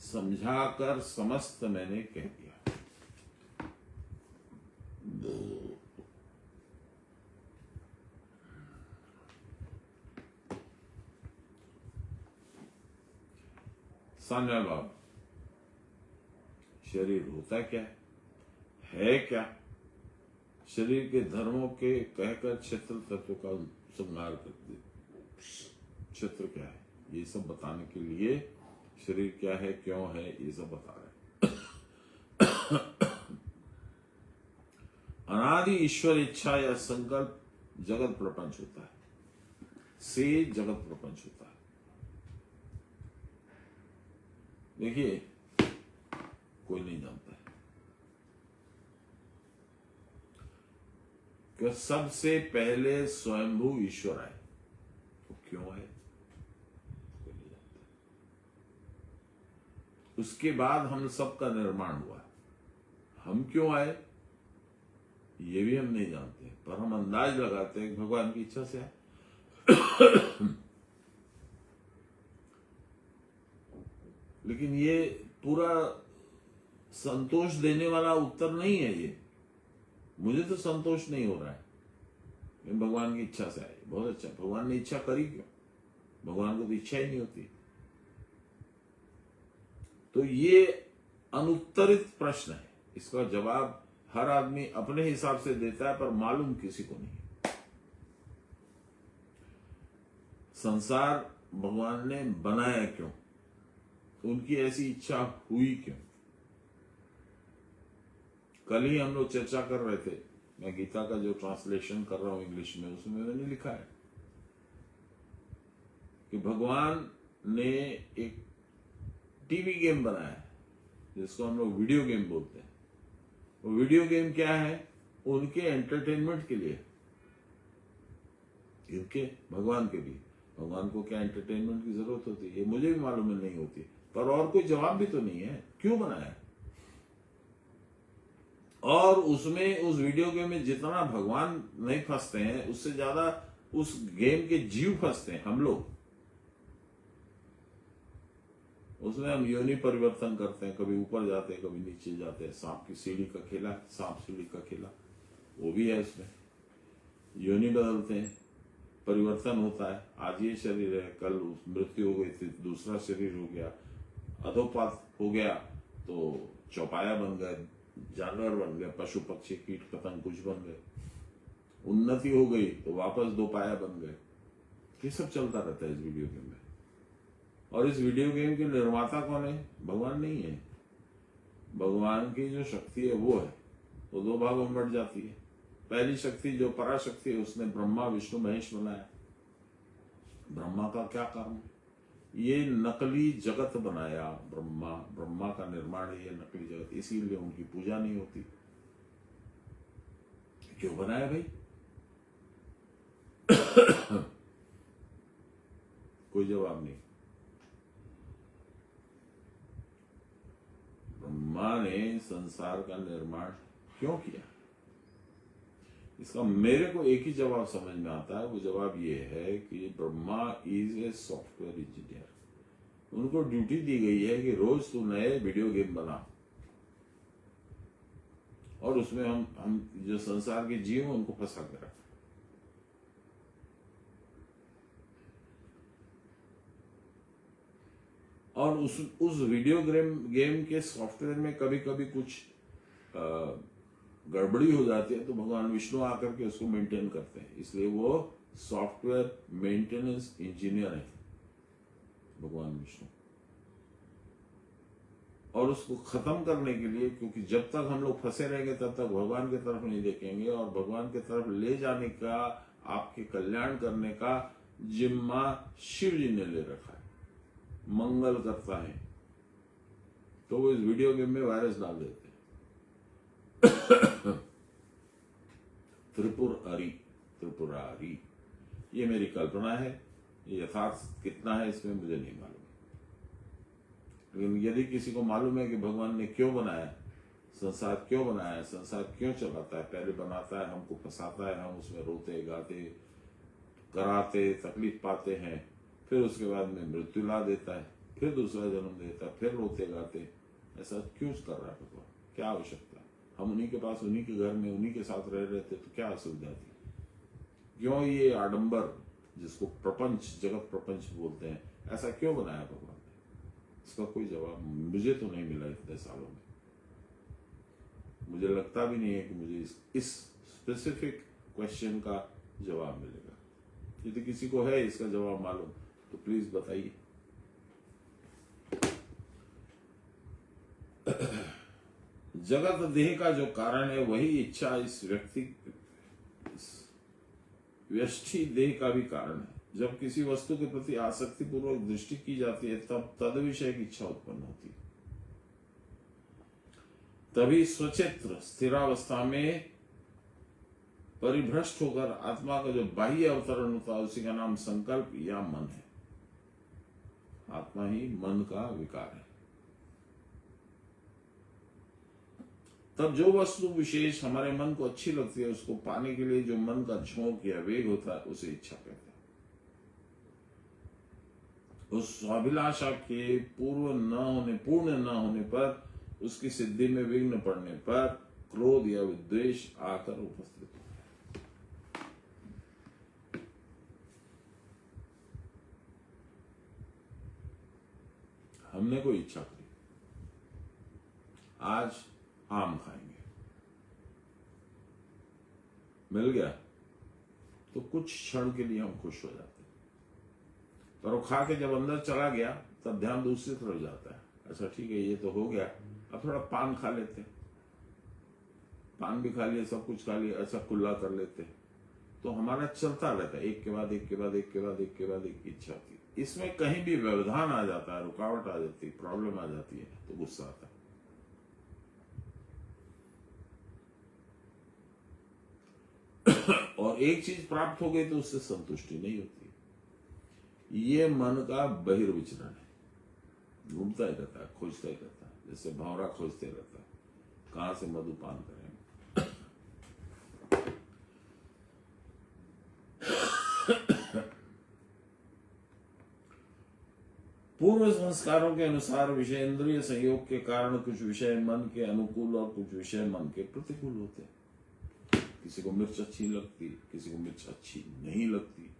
समझाकर समस्त मैंने कह दिया। सान्याल बाब, शरीर होता क्या है क्या? शरीर के धर्मों के कहकर क्षेत्र तत्व का संहार करते। क्षेत्र क्या है ये सब बताने के लिए, शरीर क्या है, क्यों है, ये सब बता रहे हैं। अनादि ईश्वर इच्छा या संकल्प जगत प्रपंच होता है, से जगत प्रपंच होता है। देखिए कोई नहीं जानता है कि सबसे पहले स्वयंभू ईश्वर आए, वो क्यों आए कोई नहीं जानता। उसके बाद हम सबका निर्माण हुआ, हम क्यों आए ये भी हम नहीं जानते, पर हम अंदाज लगाते हैं कि भगवान की इच्छा से आए। लेकिन ये पूरा संतोष देने वाला उत्तर नहीं है। ये मुझे तो संतोष नहीं हो रहा है। भगवान की इच्छा से आए, बहुत अच्छा। भगवान ने इच्छा करी क्यों? भगवान को तो इच्छा ही नहीं होती। तो ये अनुत्तरित प्रश्न है, इसका जवाब हर आदमी अपने हिसाब से देता है, पर मालूम किसी को नहीं। संसार भगवान ने बनाया क्यों? उनकी ऐसी इच्छा हुई क्यों? कल ही हम लोग चर्चा कर रहे थे, मैं गीता का जो ट्रांसलेशन कर रहा हूं इंग्लिश में, उसमें मैंने लिखा है कि भगवान ने एक टीवी गेम बनाया है जिसको हम लोग वीडियो गेम बोलते हैं। वो वीडियो गेम क्या है? उनके एंटरटेनमेंट के लिए, इनके भगवान के लिए। भगवान को क्या एंटरटेनमेंट की जरूरत होती है, ये मुझे भी मालूम है नहीं होती, पर और कोई जवाब भी तो नहीं है, क्यों बनाया? और उसमें उस वीडियो गेम में जितना भगवान नहीं फंसते हैं, उससे ज्यादा उस गेम के जीव फंसते हैं, हम लोग। उसमें हम योनि परिवर्तन करते हैं, कभी ऊपर जाते हैं, कभी नीचे जाते हैं। सांप की सीढ़ी का खेला, सांप सीढ़ी का खेला, वो भी है उसमें। योनि बदलते हैं, परिवर्तन होता है। आज ये शरीर है, कल मृत्यु हो गई थी, दूसरा शरीर हो गया, अधोपात हो गया तो चौपाया बन गए, जानवर बन गए, पशु पक्षी कीट पतंग कुछ बन गए। उन्नति हो गई तो वापस दो पाया बन गए। ये सब चलता रहता है इस वीडियो गेम में। और इस वीडियो गेम के निर्माता कौन है? भगवान नहीं है। भगवान की जो शक्ति है वो है, वो दो भागों में बट जाती है। पहली शक्ति जो पराशक्ति है, उसने ब्रह्मा विष्णु महेश बनाया। ब्रह्मा का क्या काम है? ये नकली जगत बनाया। ब्रह्मा का निर्माण है ये नकली जगत, इसीलिए उनकी पूजा नहीं होती। क्यों बनाया भाई? कोई जवाब नहीं। ब्रह्मा ने संसार का निर्माण क्यों किया? इसका मेरे को एक ही जवाब समझ में आता है। वो जवाब ये है कि Brahma is a software engineer. उनको ड्यूटी दी गई है कि रोज तू नए वीडियो गेम बना, और उसमें हम जो संसार के जीव हैं उनको फंसा के रखा। और उस वीडियो गेम के सॉफ्टवेयर में कभी कभी कुछ गड़बड़ी हो जाती है तो भगवान विष्णु आकर के उसको मेंटेन करते हैं। इसलिए वो सॉफ्टवेयर मेंटेनेंस इंजीनियर है भगवान विष्णु। और उसको खत्म करने के लिए, क्योंकि जब तक हम लोग फंसे रहेंगे तब तक भगवान की तरफ नहीं देखेंगे, और भगवान की तरफ ले जाने का, आपके कल्याण करने का जिम्मा शिव जी ने ले रखा है। मंगल करता है तो वो इस वीडियो गेम में वायरस डाल देते हैं। त्रिपुरारी, ये मेरी कल्पना है। यथार्थ कितना है इसमें मुझे नहीं मालूम, लेकिन यदि किसी को मालूम है कि भगवान ने क्यों बनाया, संसार क्यों बनाया, संसार क्यों चलाता है, पहले बनाता है, हमको फंसाता है, हम उसमें रोते गाते कराते तकलीफ पाते हैं, फिर उसके बाद में मृत्यु ला देता है, फिर दूसरा जन्म देता है, फिर रोते गाते। ऐसा क्यों कर रहा है भगवान? क्या आवश्यकता? हम उन्हीं के पास, उन्हीं के घर में, उन्हीं के साथ रह रहे थे तो क्या असुविधा थी? क्यों ये आडंबर, जिसको प्रपंच, जगत प्रपंच बोलते हैं, ऐसा क्यों बनाया भगवान ने? इसका कोई जवाब मुझे तो नहीं मिला इतने सालों में। मुझे लगता भी नहीं है कि मुझे इस स्पेसिफिक क्वेश्चन का जवाब मिलेगा। यदि किसी को है इसका जवाब मालूम तो प्लीज बताइए। जगत देह का जो कारण है वही इच्छा इस व्यष्टि देह का भी कारण है। जब किसी वस्तु के प्रति आसक्ति पूर्वक दृष्टि की जाती है तब तद विषय की इच्छा उत्पन्न होती है। तभी स्वचित्र स्थिरावस्था में परिभ्रष्ट होकर आत्मा का जो बाह्य अवतरण होता है उसी का नाम संकल्प या मन है। आत्मा ही मन का विकार है। तब जो वस्तु विशेष हमारे मन को अच्छी लगती है उसको पाने के लिए जो मन का झोंक या वेग होता है उसे इच्छा कहते हैं। उस स्वाभिलाषा के पूर्ण न होने पर, उसकी सिद्धि में विघ्न पड़ने पर क्रोध या विद्वेष आकर उपस्थित होता है। हमने कोई इच्छा करी, आज आम खाएंगे, मिल गया तो कुछ क्षण के लिए हम खुश हो जाते हैं, पर वो खा के जब अंदर चला गया तब ध्यान दूसरी तरफ जाता है। अच्छा ठीक है, ये तो हो गया, अब थोड़ा पान खा लेते हैं। पान भी खा लिया, सब कुछ खा लिया, अच्छा कुल्ला कर लेते हैं। तो हमारा चलता रहता है, एक के बाद एक के बाद एक के बाद एक के बाद एक की इच्छा होती है। इसमें कहीं भी व्यवधान आ जाता है, रुकावट आ जाती है, प्रॉब्लम आ जाती है तो गुस्सा आता है। और एक चीज प्राप्त हो गई तो उससे संतुष्टि नहीं होती। ये मन का बहिर्विचरण है, घूमता ही रहता है, खोजता ही रहता है, जैसे भंवरा खोजते रहता है कहां से मधुपान करें। पूर्व संस्कारों के अनुसार विषय इंद्रिय संयोग के कारण कुछ विषय मन के अनुकूल और कुछ विषय मन के प्रतिकूल होते हैं। किसी को मिर्च अच्छी लगती, किसी को मिर्च अच्छी नहीं लगती,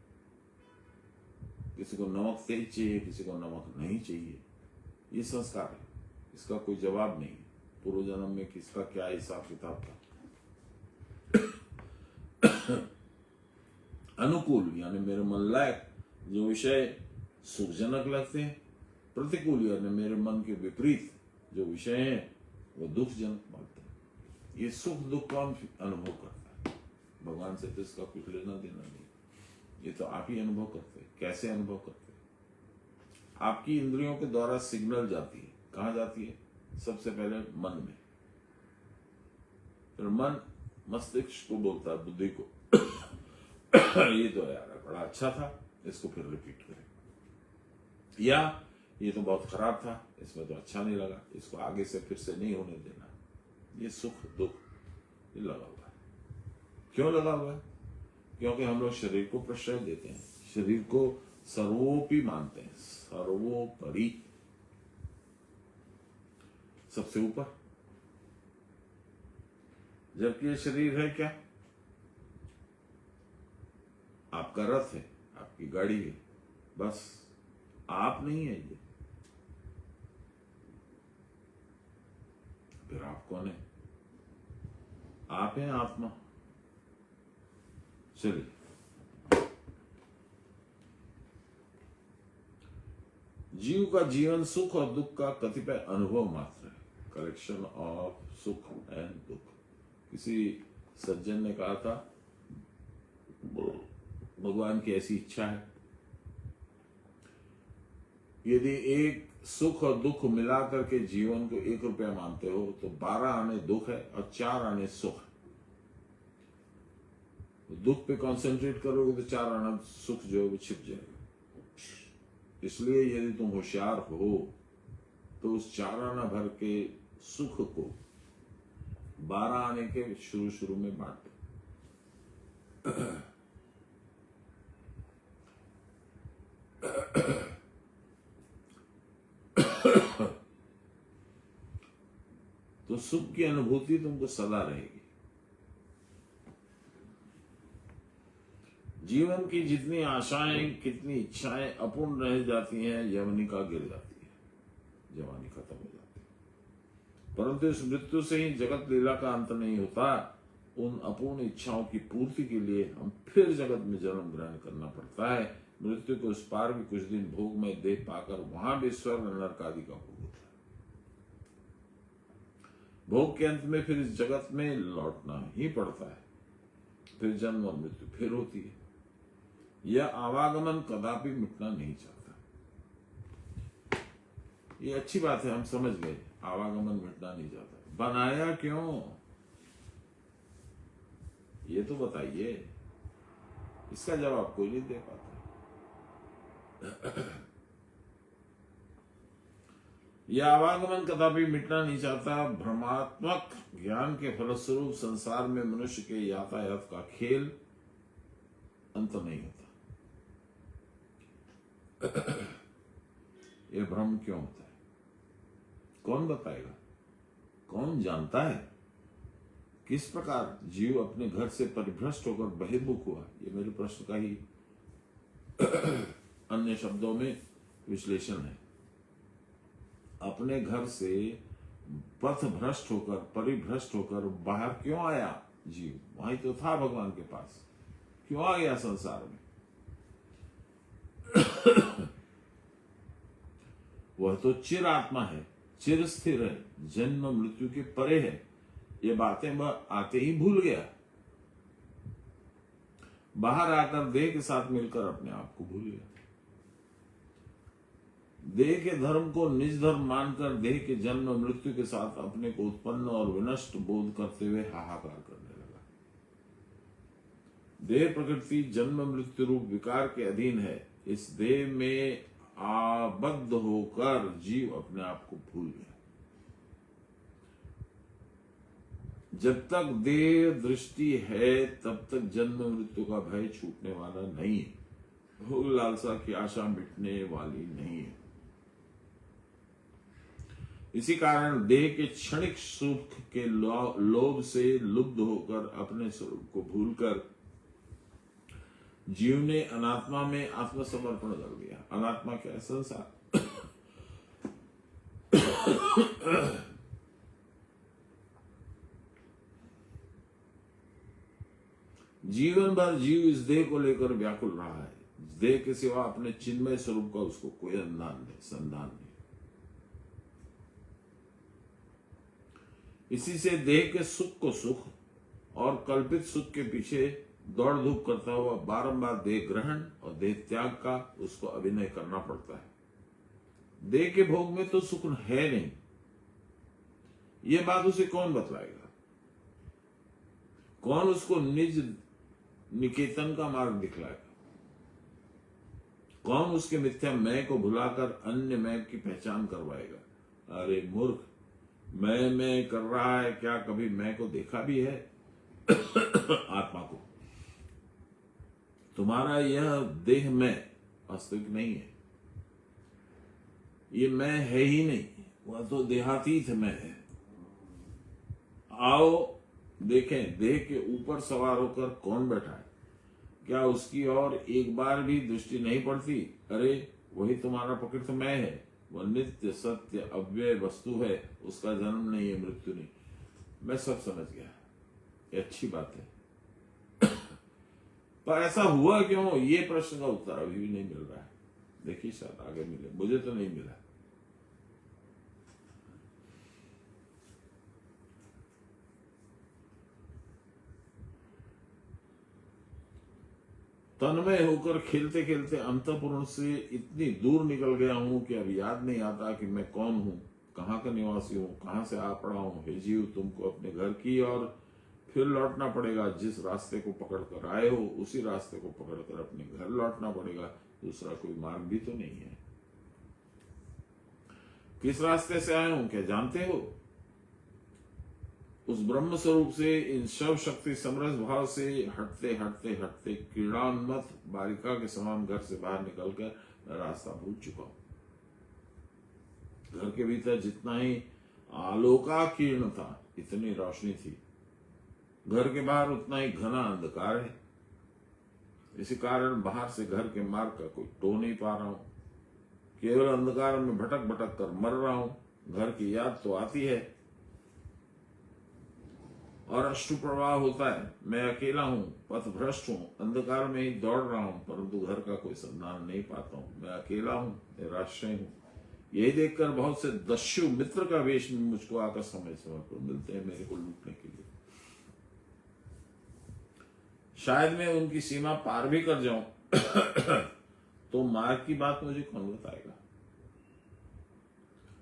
किसी को नमक तेज चाहिए, किसी को नमक नहीं चाहिए। ये संस्कार है, इसका कोई जवाब नहीं। पूर्व जन्म में किसका क्या हिसाब किताब था। अनुकूल यानी मेरे मन लायक जो विषय सुखजनक लगते हैं, प्रतिकूल यानी मेरे मन के विपरीत जो विषय हैं वो दुखजनक मानते हैं। ये सुख दुख कौन अनुभव करता है? भगवान से तो इसका कुछ लेना देना नहीं, ये तो आप ही अनुभव करते हैं। कैसे अनुभव करते हैं? आपकी इंद्रियों के द्वारा सिग्नल जाती है। कहां जाती है? सबसे पहले मन में, फिर मन मस्तिष्क को बोलता है, बुद्धि को ये तो यार बड़ा अच्छा था, इसको फिर रिपीट करें, या ये तो बहुत खराब था, इसमें तो अच्छा नहीं लगा, इसको आगे से फिर से नहीं होने देना। ये सुख दुख ये लगा हुआ है। क्यों लगा हुआ है? क्योंकि हम लोग शरीर को प्रश्रय देते हैं, शरीर को सर्वोपि मानते हैं, सर्वोपरि, सबसे ऊपर। जबकि ये शरीर है क्या? आपका रथ है, आपकी गाड़ी है, बस आप नहीं है ये। फिर आप कौन है? आप हैं आत्मा। चलिए, जीव का जीवन सुख और दुख का कतिपय अनुभव मात्र है, कलेक्शन ऑफ सुख एंड दुख। किसी सज्जन ने कहा था, भगवान की ऐसी इच्छा है, यदि एक सुख और दुख मिलाकर के जीवन को 1 रुपया मानते हो तो 12 आने दुख है और 4 आने सुख है। दुख पे कंसंट्रेट करोगे तो 4 आना सुख जो है वो छिप जाएगा। इसलिए यदि तुम होशियार हो तो उस 4 आना भर के सुख को 12 आने के शुरू में बांटो। तो सुख की अनुभूति तुमको सदा रहेगी। जीवन की जितनी आशाएं, कितनी इच्छाएं अपूर्ण रह जाती हैं, यवनिका गिर जाती है, जवानी खत्म हो जाती है। परंतु इस मृत्यु से ही जगत लीला का अंत नहीं होता। उन अपूर्ण इच्छाओं की पूर्ति के लिए हम फिर जगत में जन्म ग्रहण करना पड़ता है। मृत्यु के उस पार भी कुछ दिन भोग में देह पाकर वहां भी स्वर्ग नरक आदि का भोग होता है। भोग के अंत में फिर इस जगत में लौटना ही पड़ता है। फिर जन्म और मृत्यु फिर होती है। यह आवागमन कदापि मिटना नहीं चाहता। ये अच्छी बात है, हम समझ गए, आवागमन मिटना नहीं चाहता। बनाया क्यों, ये तो बताइए। इसका जवाब कोई नहीं दे पाता। यह आवागमन कदापि मिटना नहीं चाहता। भ्रमात्मक ज्ञान के फलस्वरूप संसार में मनुष्य के यातायात का खेल अंत नहीं होता। यह भ्रम क्यों होता है? कौन बताएगा? कौन जानता है? किस प्रकार जीव अपने घर से परिभ्रष्ट होकर बहिर्मुख हुआ? ये मेरे प्रश्न का ही अन्य शब्दों में विश्लेषण है। अपने घर से पथ भ्रष्ट होकर, परिभ्रष्ट होकर बाहर क्यों आया जीव? वहीं तो था भगवान के पास, क्यों आ गया संसार में? वह तो चिर आत्मा है, चिर स्थिर है, जन्म मृत्यु के परे है। ये बातें वह आते ही भूल गया। बाहर आकर देह के साथ मिलकर अपने आप को भूल गया। देह के धर्म को निज धर्म मानकर देह के जन्म मृत्यु के साथ अपने को उत्पन्न और विनष्ट बोध करते हुए हाहाकार करने लगा। देह प्रकृति जन्म मृत्यु रूप विकार के अधीन है, इस देह में आबद्ध होकर जीव अपने आप को भूल गया। जब तक देह दृष्टि है तब तक जन्म मृत्यु का भय छूटने वाला नहीं है, भोग लालसा की आशा मिटने वाली नहीं है। इसी कारण देह के क्षणिक सुख के लोभ से लुब्ध होकर अपने स्वरूप को भूलकर जीव ने अनात्मा में आत्मसमर्पण कर दिया। अनात्मा क्या है? संसार। जीवन भर जीव इस देह को लेकर व्याकुल रहा है। देह के सिवा अपने चिन्मय स्वरूप का उसको कोई संधान नहीं। इसी से देह के सुख को सुख और कल्पित सुख के पीछे दौड़ धूप करता हुआ बारंबार देह ग्रहण और देह त्याग का उसको अभिनय करना पड़ता है। देह के भोग में तो सुख है नहीं, ये बात उसे कौन बतलाएगा? कौन उसको निज निकेतन का मार्ग दिखलाएगा? कौन उसके मिथ्या मैं को भुलाकर अन्य मैं की पहचान करवाएगा? अरे मूर्ख, मैं कर रहा है क्या? कभी मैं को देखा भी है? आत्मा को। तुम्हारा यह देह में वास्तविक नहीं है, ये मैं है ही नहीं, वह तो देहातीत में है। आओ देखें, देह के ऊपर सवार होकर कौन बैठा है? क्या उसकी ओर एक बार भी दृष्टि नहीं पड़ती? अरे वही तुम्हारा प्रकृत मैं है, वह नित्य सत्य अव्यय वस्तु है, उसका जन्म नहीं है, मृत्यु नहीं। मैं सब समझ गया, ये अच्छी बात है। पर ऐसा हुआ क्यों? ये प्रश्न का उत्तर अभी भी नहीं मिल रहा है। देखिए शायद आगे मिले, मुझे तो नहीं मिला। तन्मय होकर खेलते खेलते अंतःपुर से इतनी दूर निकल गया हूं कि अब याद नहीं आता कि मैं कौन हूं, कहाँ का निवासी हूं, कहाँ से आ पड़ा हूं। हे जीव, तुमको अपने घर की और फिर लौटना पड़ेगा। जिस रास्ते को पकड़कर आए हो उसी रास्ते को पकड़कर अपने घर लौटना पड़ेगा। दूसरा कोई मार्ग भी तो नहीं है। किस रास्ते से आए हो क्या जानते हो? उस ब्रह्म स्वरूप से, इन शव शक्ति समरस भाव से हटते हटते हटते क्रीड़ान्मत बालिका के समान घर से बाहर निकलकर मैं रास्ता भूल चुका हूं। घर के भीतर जितना ही आलोकाकीर्ण था, इतनी रोशनी थी, घर के बाहर उतना ही घना अंधकार है। इसी कारण बाहर से घर के मार्ग का कोई टो नहीं पा रहा हूं। केवल अंधकार में भटक भटक कर मर रहा हूं। घर की याद तो आती है और अश्रु प्रवाह होता है। मैं अकेला हूं, पथ भ्रष्ट हूं, अंधकार में ही दौड़ रहा हूं, परंतु घर का कोई संधान नहीं पाता हूं। मैं अकेला हूं, निराश्रय हूं। यही देखकर बहुत से दस्यु मित्र का वेश में मुझको आकर समय समय पर मिलते हैं मेरे को लूटने के लिए। शायद मैं उनकी सीमा पार भी कर जाऊं तो मार्ग की बात मुझे कौन बताएगा?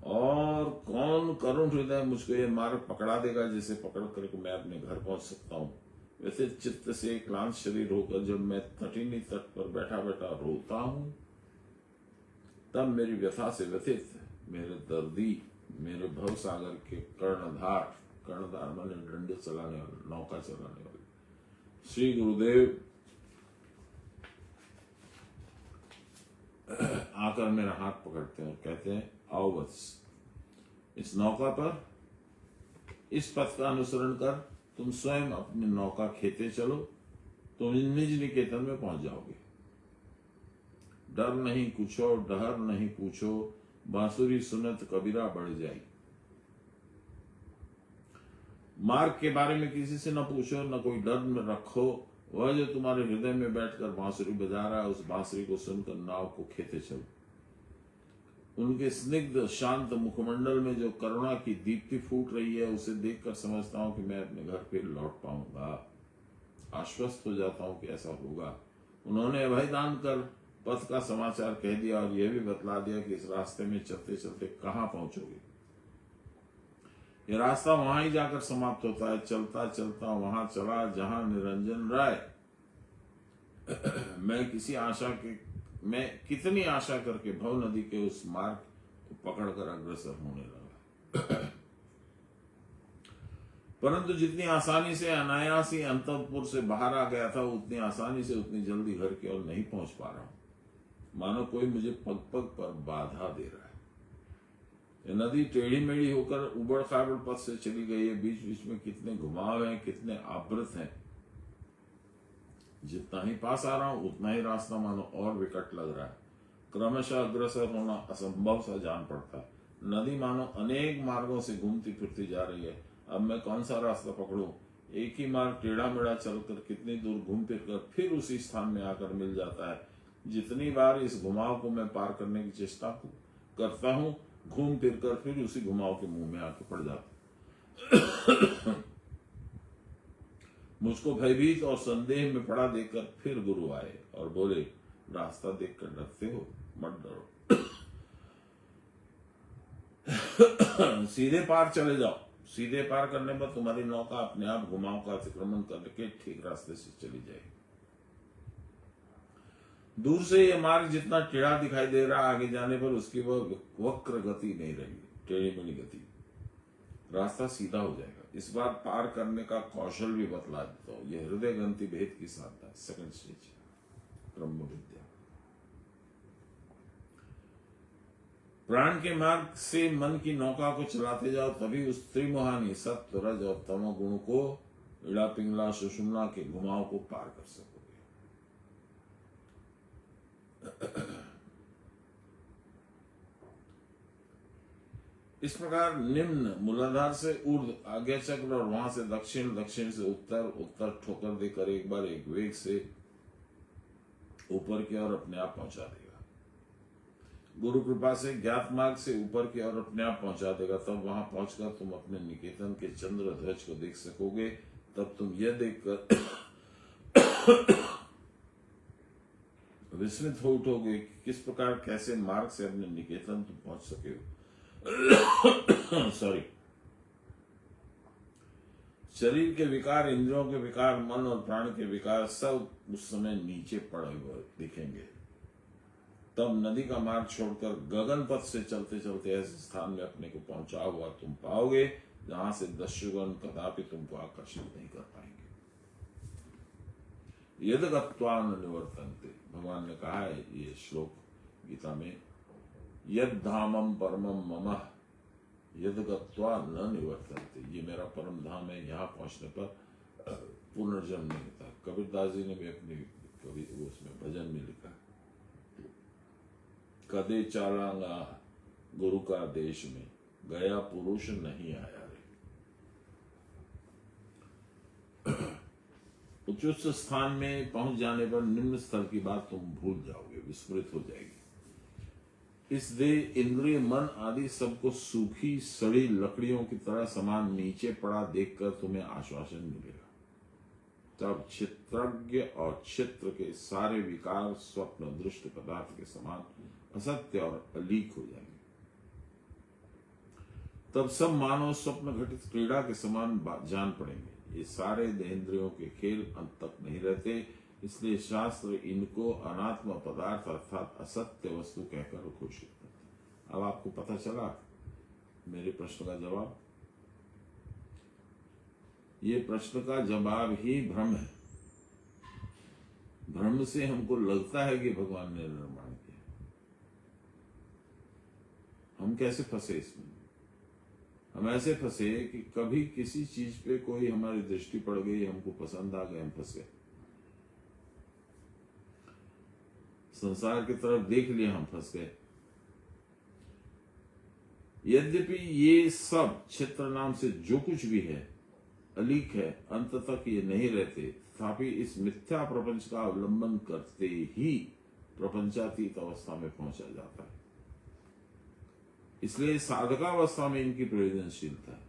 और कौन करुण हृदय मुझको ये मार्ग पकड़ा देगा जिसे पकड़ करके मैं अपने घर पहुंच सकता हूं? वैसे चित्त से क्लांत शरीर होकर जब मैं तटीनी तट पर बैठा बैठा रोता हूं, तब मेरी व्यथा से व्यथित मेरे दर्दी, मेरे भव सागर के कर्णधार माने डंडे चलाने वाले, नौका चलाने वाले श्री गुरुदेव आकर मेरा हाथ पकड़ते हैं और कहते हैं, आओ वत्स, इस नौका पर, इस पथ का अनुसरण कर तुम स्वयं अपनी नौका खेते चलो, तुम निज निकेतन में पहुंच जाओगे। डर नहीं कुछो, डहर नहीं पूछो, बांसुरी सुनत कबीरा बढ़ जाई। मार्ग के बारे में किसी से न पूछो, न कोई डर में रखो। वह जो तुम्हारे हृदय में बैठकर बांसुरी बजा रहा है, उस बांसुरी को सुनकर नाव को खेते चलो। उनके स्निग्ध शांत मुखमंडल में जो करुणा की दीप्ति फूट रही है, उसे देखकर समझता हूं कि मैं अपने घर फिर लौट पाऊंगा। आश्वस्त हो जाता हूं कि ऐसा होगा। उन्होंने अभयदान कर पथ का समाचार कह दिया और यह भी बतला दिया कि इस रास्ते में चलते चलते कहां पहुंचोगे। यह रास्ता वहां ही जाकर समाप्त होता है। चलता चलता वहां चला जहां निरंजन राय। मैं किसी आशा के मैं कितनी आशा करके भव नदी के उस मार्ग को पकड़कर अग्रसर होने लगा। परंतु जितनी आसानी से अनायास ही अंतपुर से बाहर आ गया था, उतनी आसानी से उतनी जल्दी घर की ओर नहीं पहुंच पा रहा हूं। मानो कोई मुझे पग पग पर बाधा दे रहा है। ये नदी टेढ़ी मेढ़ी होकर उबड़ खाबड़ पथ से चली गई है। बीच बीच में कितने घुमाव हैं, कितने आवृत हैं। जितना ही पास आ रहा हूं उतना ही रास्ता मानो और विकट लग रहा है। क्रमशः अग्रसर होना असंभव सा जान पड़ता है। नदी मानो अनेक मार्गों से घूमती फिरती जा रही है। अब मैं कौन सा रास्ता पकड़ूं? एक ही मार्ग टेढ़ा मेढ़ा चलकर कितनी दूर घूम फिर कर फिर उसी स्थान में आकर मिल जाता है। जितनी बार इस घुमाव को मैं पार करने की चेष्टा करता हूं, घूम फिर कर फिर उसी घुमाव के मुंह में आकर पड़ जाता है। मुझको भयभीत और संदेह में पड़ा देखकर फिर गुरु आए और बोले, रास्ता देखकर डरते हो? मत डरो, सीधे पार चले जाओ। सीधे पार करने पर तुम्हारी नौका अपने आप घुमाव का अतिक्रमण करके ठीक रास्ते से चली जाएगी। दूर से यह मार्ग जितना टेढ़ा दिखाई दे रहा, आगे जाने पर उसकी वह वक्र गति नहीं रहेगी, टेढ़ी मेढ़ी गति। रास्ता सीधा हो जाएगा। इस बार पार करने का कौशल भी बतला देता हूं। यह हृदय ग्रंथि भेद की साधना है, सेकंड स्टेज, ब्रह्म विद्या। प्राण के मार्ग से मन की नौका को चलाते जाओ, तभी उस त्रिमोहानी सत्व रज और तमो गुण को, इड़ा पिंगला सुषुम्ना के घुमाव को पार कर सकोगे। इस प्रकार निम्न मूलाधार से ऊर्ध्व आज्ञा चक्र और वहां से दक्षिण, दक्षिण से उत्तर, उत्तर ठोकर देकर एक बार एक वेग से ऊपर की ओर अपने आप पहुंचा देगा। गुरु कृपा से ज्ञात मार्ग से ऊपर की ओर अपने आप पहुंचा देगा। तब वहां पहुंचकर तुम अपने निकेतन के चंद्र ध्वज को देख सकोगे। तब तुम यह देखकर विस्मित हो उठोगे कि किस प्रकार कैसे मार्ग से अपने निकेतन तुम पहुंच सके हो। सॉरी, शरीर के विकार, इंद्रियों के विकार, मन और प्राण के विकार सब उस समय नीचे पड़े हुए दिखेंगे। तब नदी का मार्ग छोड़कर गगन पथ से चलते चलते ऐसे स्थान में अपने को पहुंचा हुआ तुम पाओगे जहां से दस्युगण कदापि तुमको आकर्षित नहीं कर पाएंगे। यद गत्वा न निवर्तन्ते, भगवान ने कहा है ये श्लोक गीता में, यद धामम परमम मम यद गत्वा न निवर्तन्ते, ये मेरा परम धाम है, यहाँ पहुंचने पर पुनर्जन्म नहीं होता। कबीरदास जी ने भी अपनी कवि उसमें भजन में लिखा, कदे चालांगा गुरु का देश में, गया पुरुष नहीं आया रे। उच्च स्थान में पहुंच जाने पर निम्न स्तर की बात तुम भूल जाओगे, विस्मृत हो जाएगी। इस देह, इंद्रिय, मन आदि सबको सूखी सड़ी लकड़ियों की तरह समान नीचे पड़ा देखकर तुम्हें आश्वासन मिलेगा। तब चित्रज्ञ और चित्र के सारे विकार स्वप्न दृष्ट पदार्थ के समान असत्य और अलीक हो जाएंगे। तब सब मानव स्वप्न घटित क्रीड़ा के समान जान पड़ेंगे। ये सारे देहेंद्रियों के खेल अंत तक नहीं रहते, इसलिए शास्त्र इनको अनात्म पदार्थ अर्थात असत्य वस्तु कहकर घोषित करते। अब आपको पता चला मेरे प्रश्न का जवाब? ये प्रश्न का जवाब ही भ्रम है। भ्रम से हमको लगता है कि भगवान ने निर्माण किया। हम कैसे फंसे इसमें? हम ऐसे फंसे कि कभी किसी चीज पे कोई हमारी दृष्टि पड़ गई, हमको पसंद आ गए, हम फंस गए। संसार की तरफ देख लिया, हम फंस गए। यद्यपि ये सब क्षेत्र नाम से जो कुछ भी है अलीक है, अंत तक ये नहीं रहते, तथापि इस मिथ्या प्रपंच का अवलंबन करते ही प्रपंचातीत अवस्था में पहुंचा जाता है। इसलिए साधकावस्था में इनकी प्रयोजनशीलता है।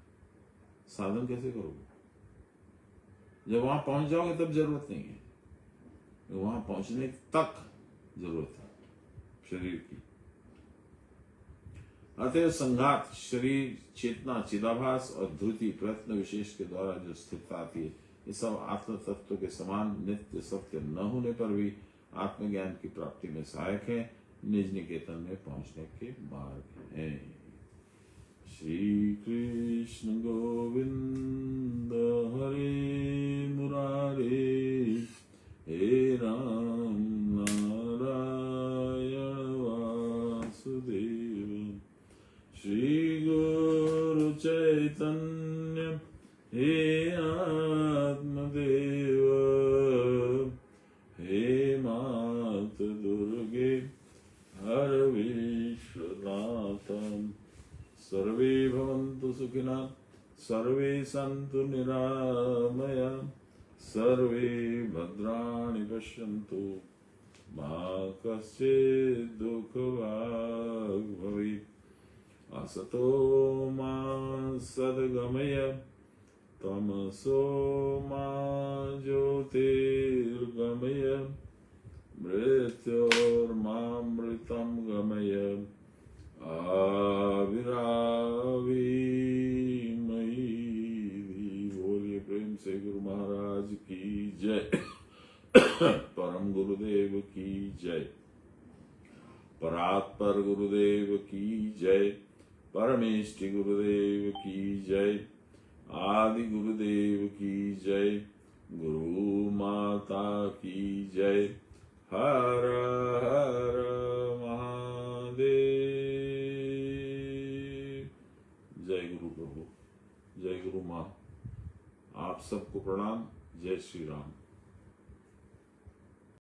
साधन कैसे करोगे? जब वहां पहुंच जाओगे तब जरूरत नहीं है, वहां पहुंचने तक जरूरत है शरीर की। अतः संघात, शरीर, चेतना, चिदाभास और धृति प्रयत्न विशेष के द्वारा जो स्थिरता आती है, ये सब आत्म तत्व के समान नित्य सत्य न होने पर भी आत्मज्ञान की प्राप्ति में सहायक है, निज निकेतन में पहुंचने के मार्ग हैं। श्री कृष्ण गोविंद हरे मुरारे, हे राम नारायण वासुदेव। श्री गुरु चैतन्य हे आत्मदेव, हे मात दुर्गे हर विश्वनाथम। सर्वे भवन्तु सुखिनः, सर्वे सन्तु निरामया, सर्वे भद्राणि पश्यन्तु, मा कश्चित् दुःखभाग् भवेत्। असतो मा सद्गमय, तमसो मा ज्योतिर्गमय, मृत्योर्मामृतं गमय। आविराविमयी। बोलिए प्रेम से गुरु महाराज की जय। परम गुरुदेव की जय। परात्पर गुरुदेव की जय। परमेष्टि गुरुदेव की जय। आदि गुरुदेव की जय। गुरु माता की जय। हर हर महादेव। जय गुरु प्रभु, जय गुरु माँ। आप सबको प्रणाम। जय श्री राम।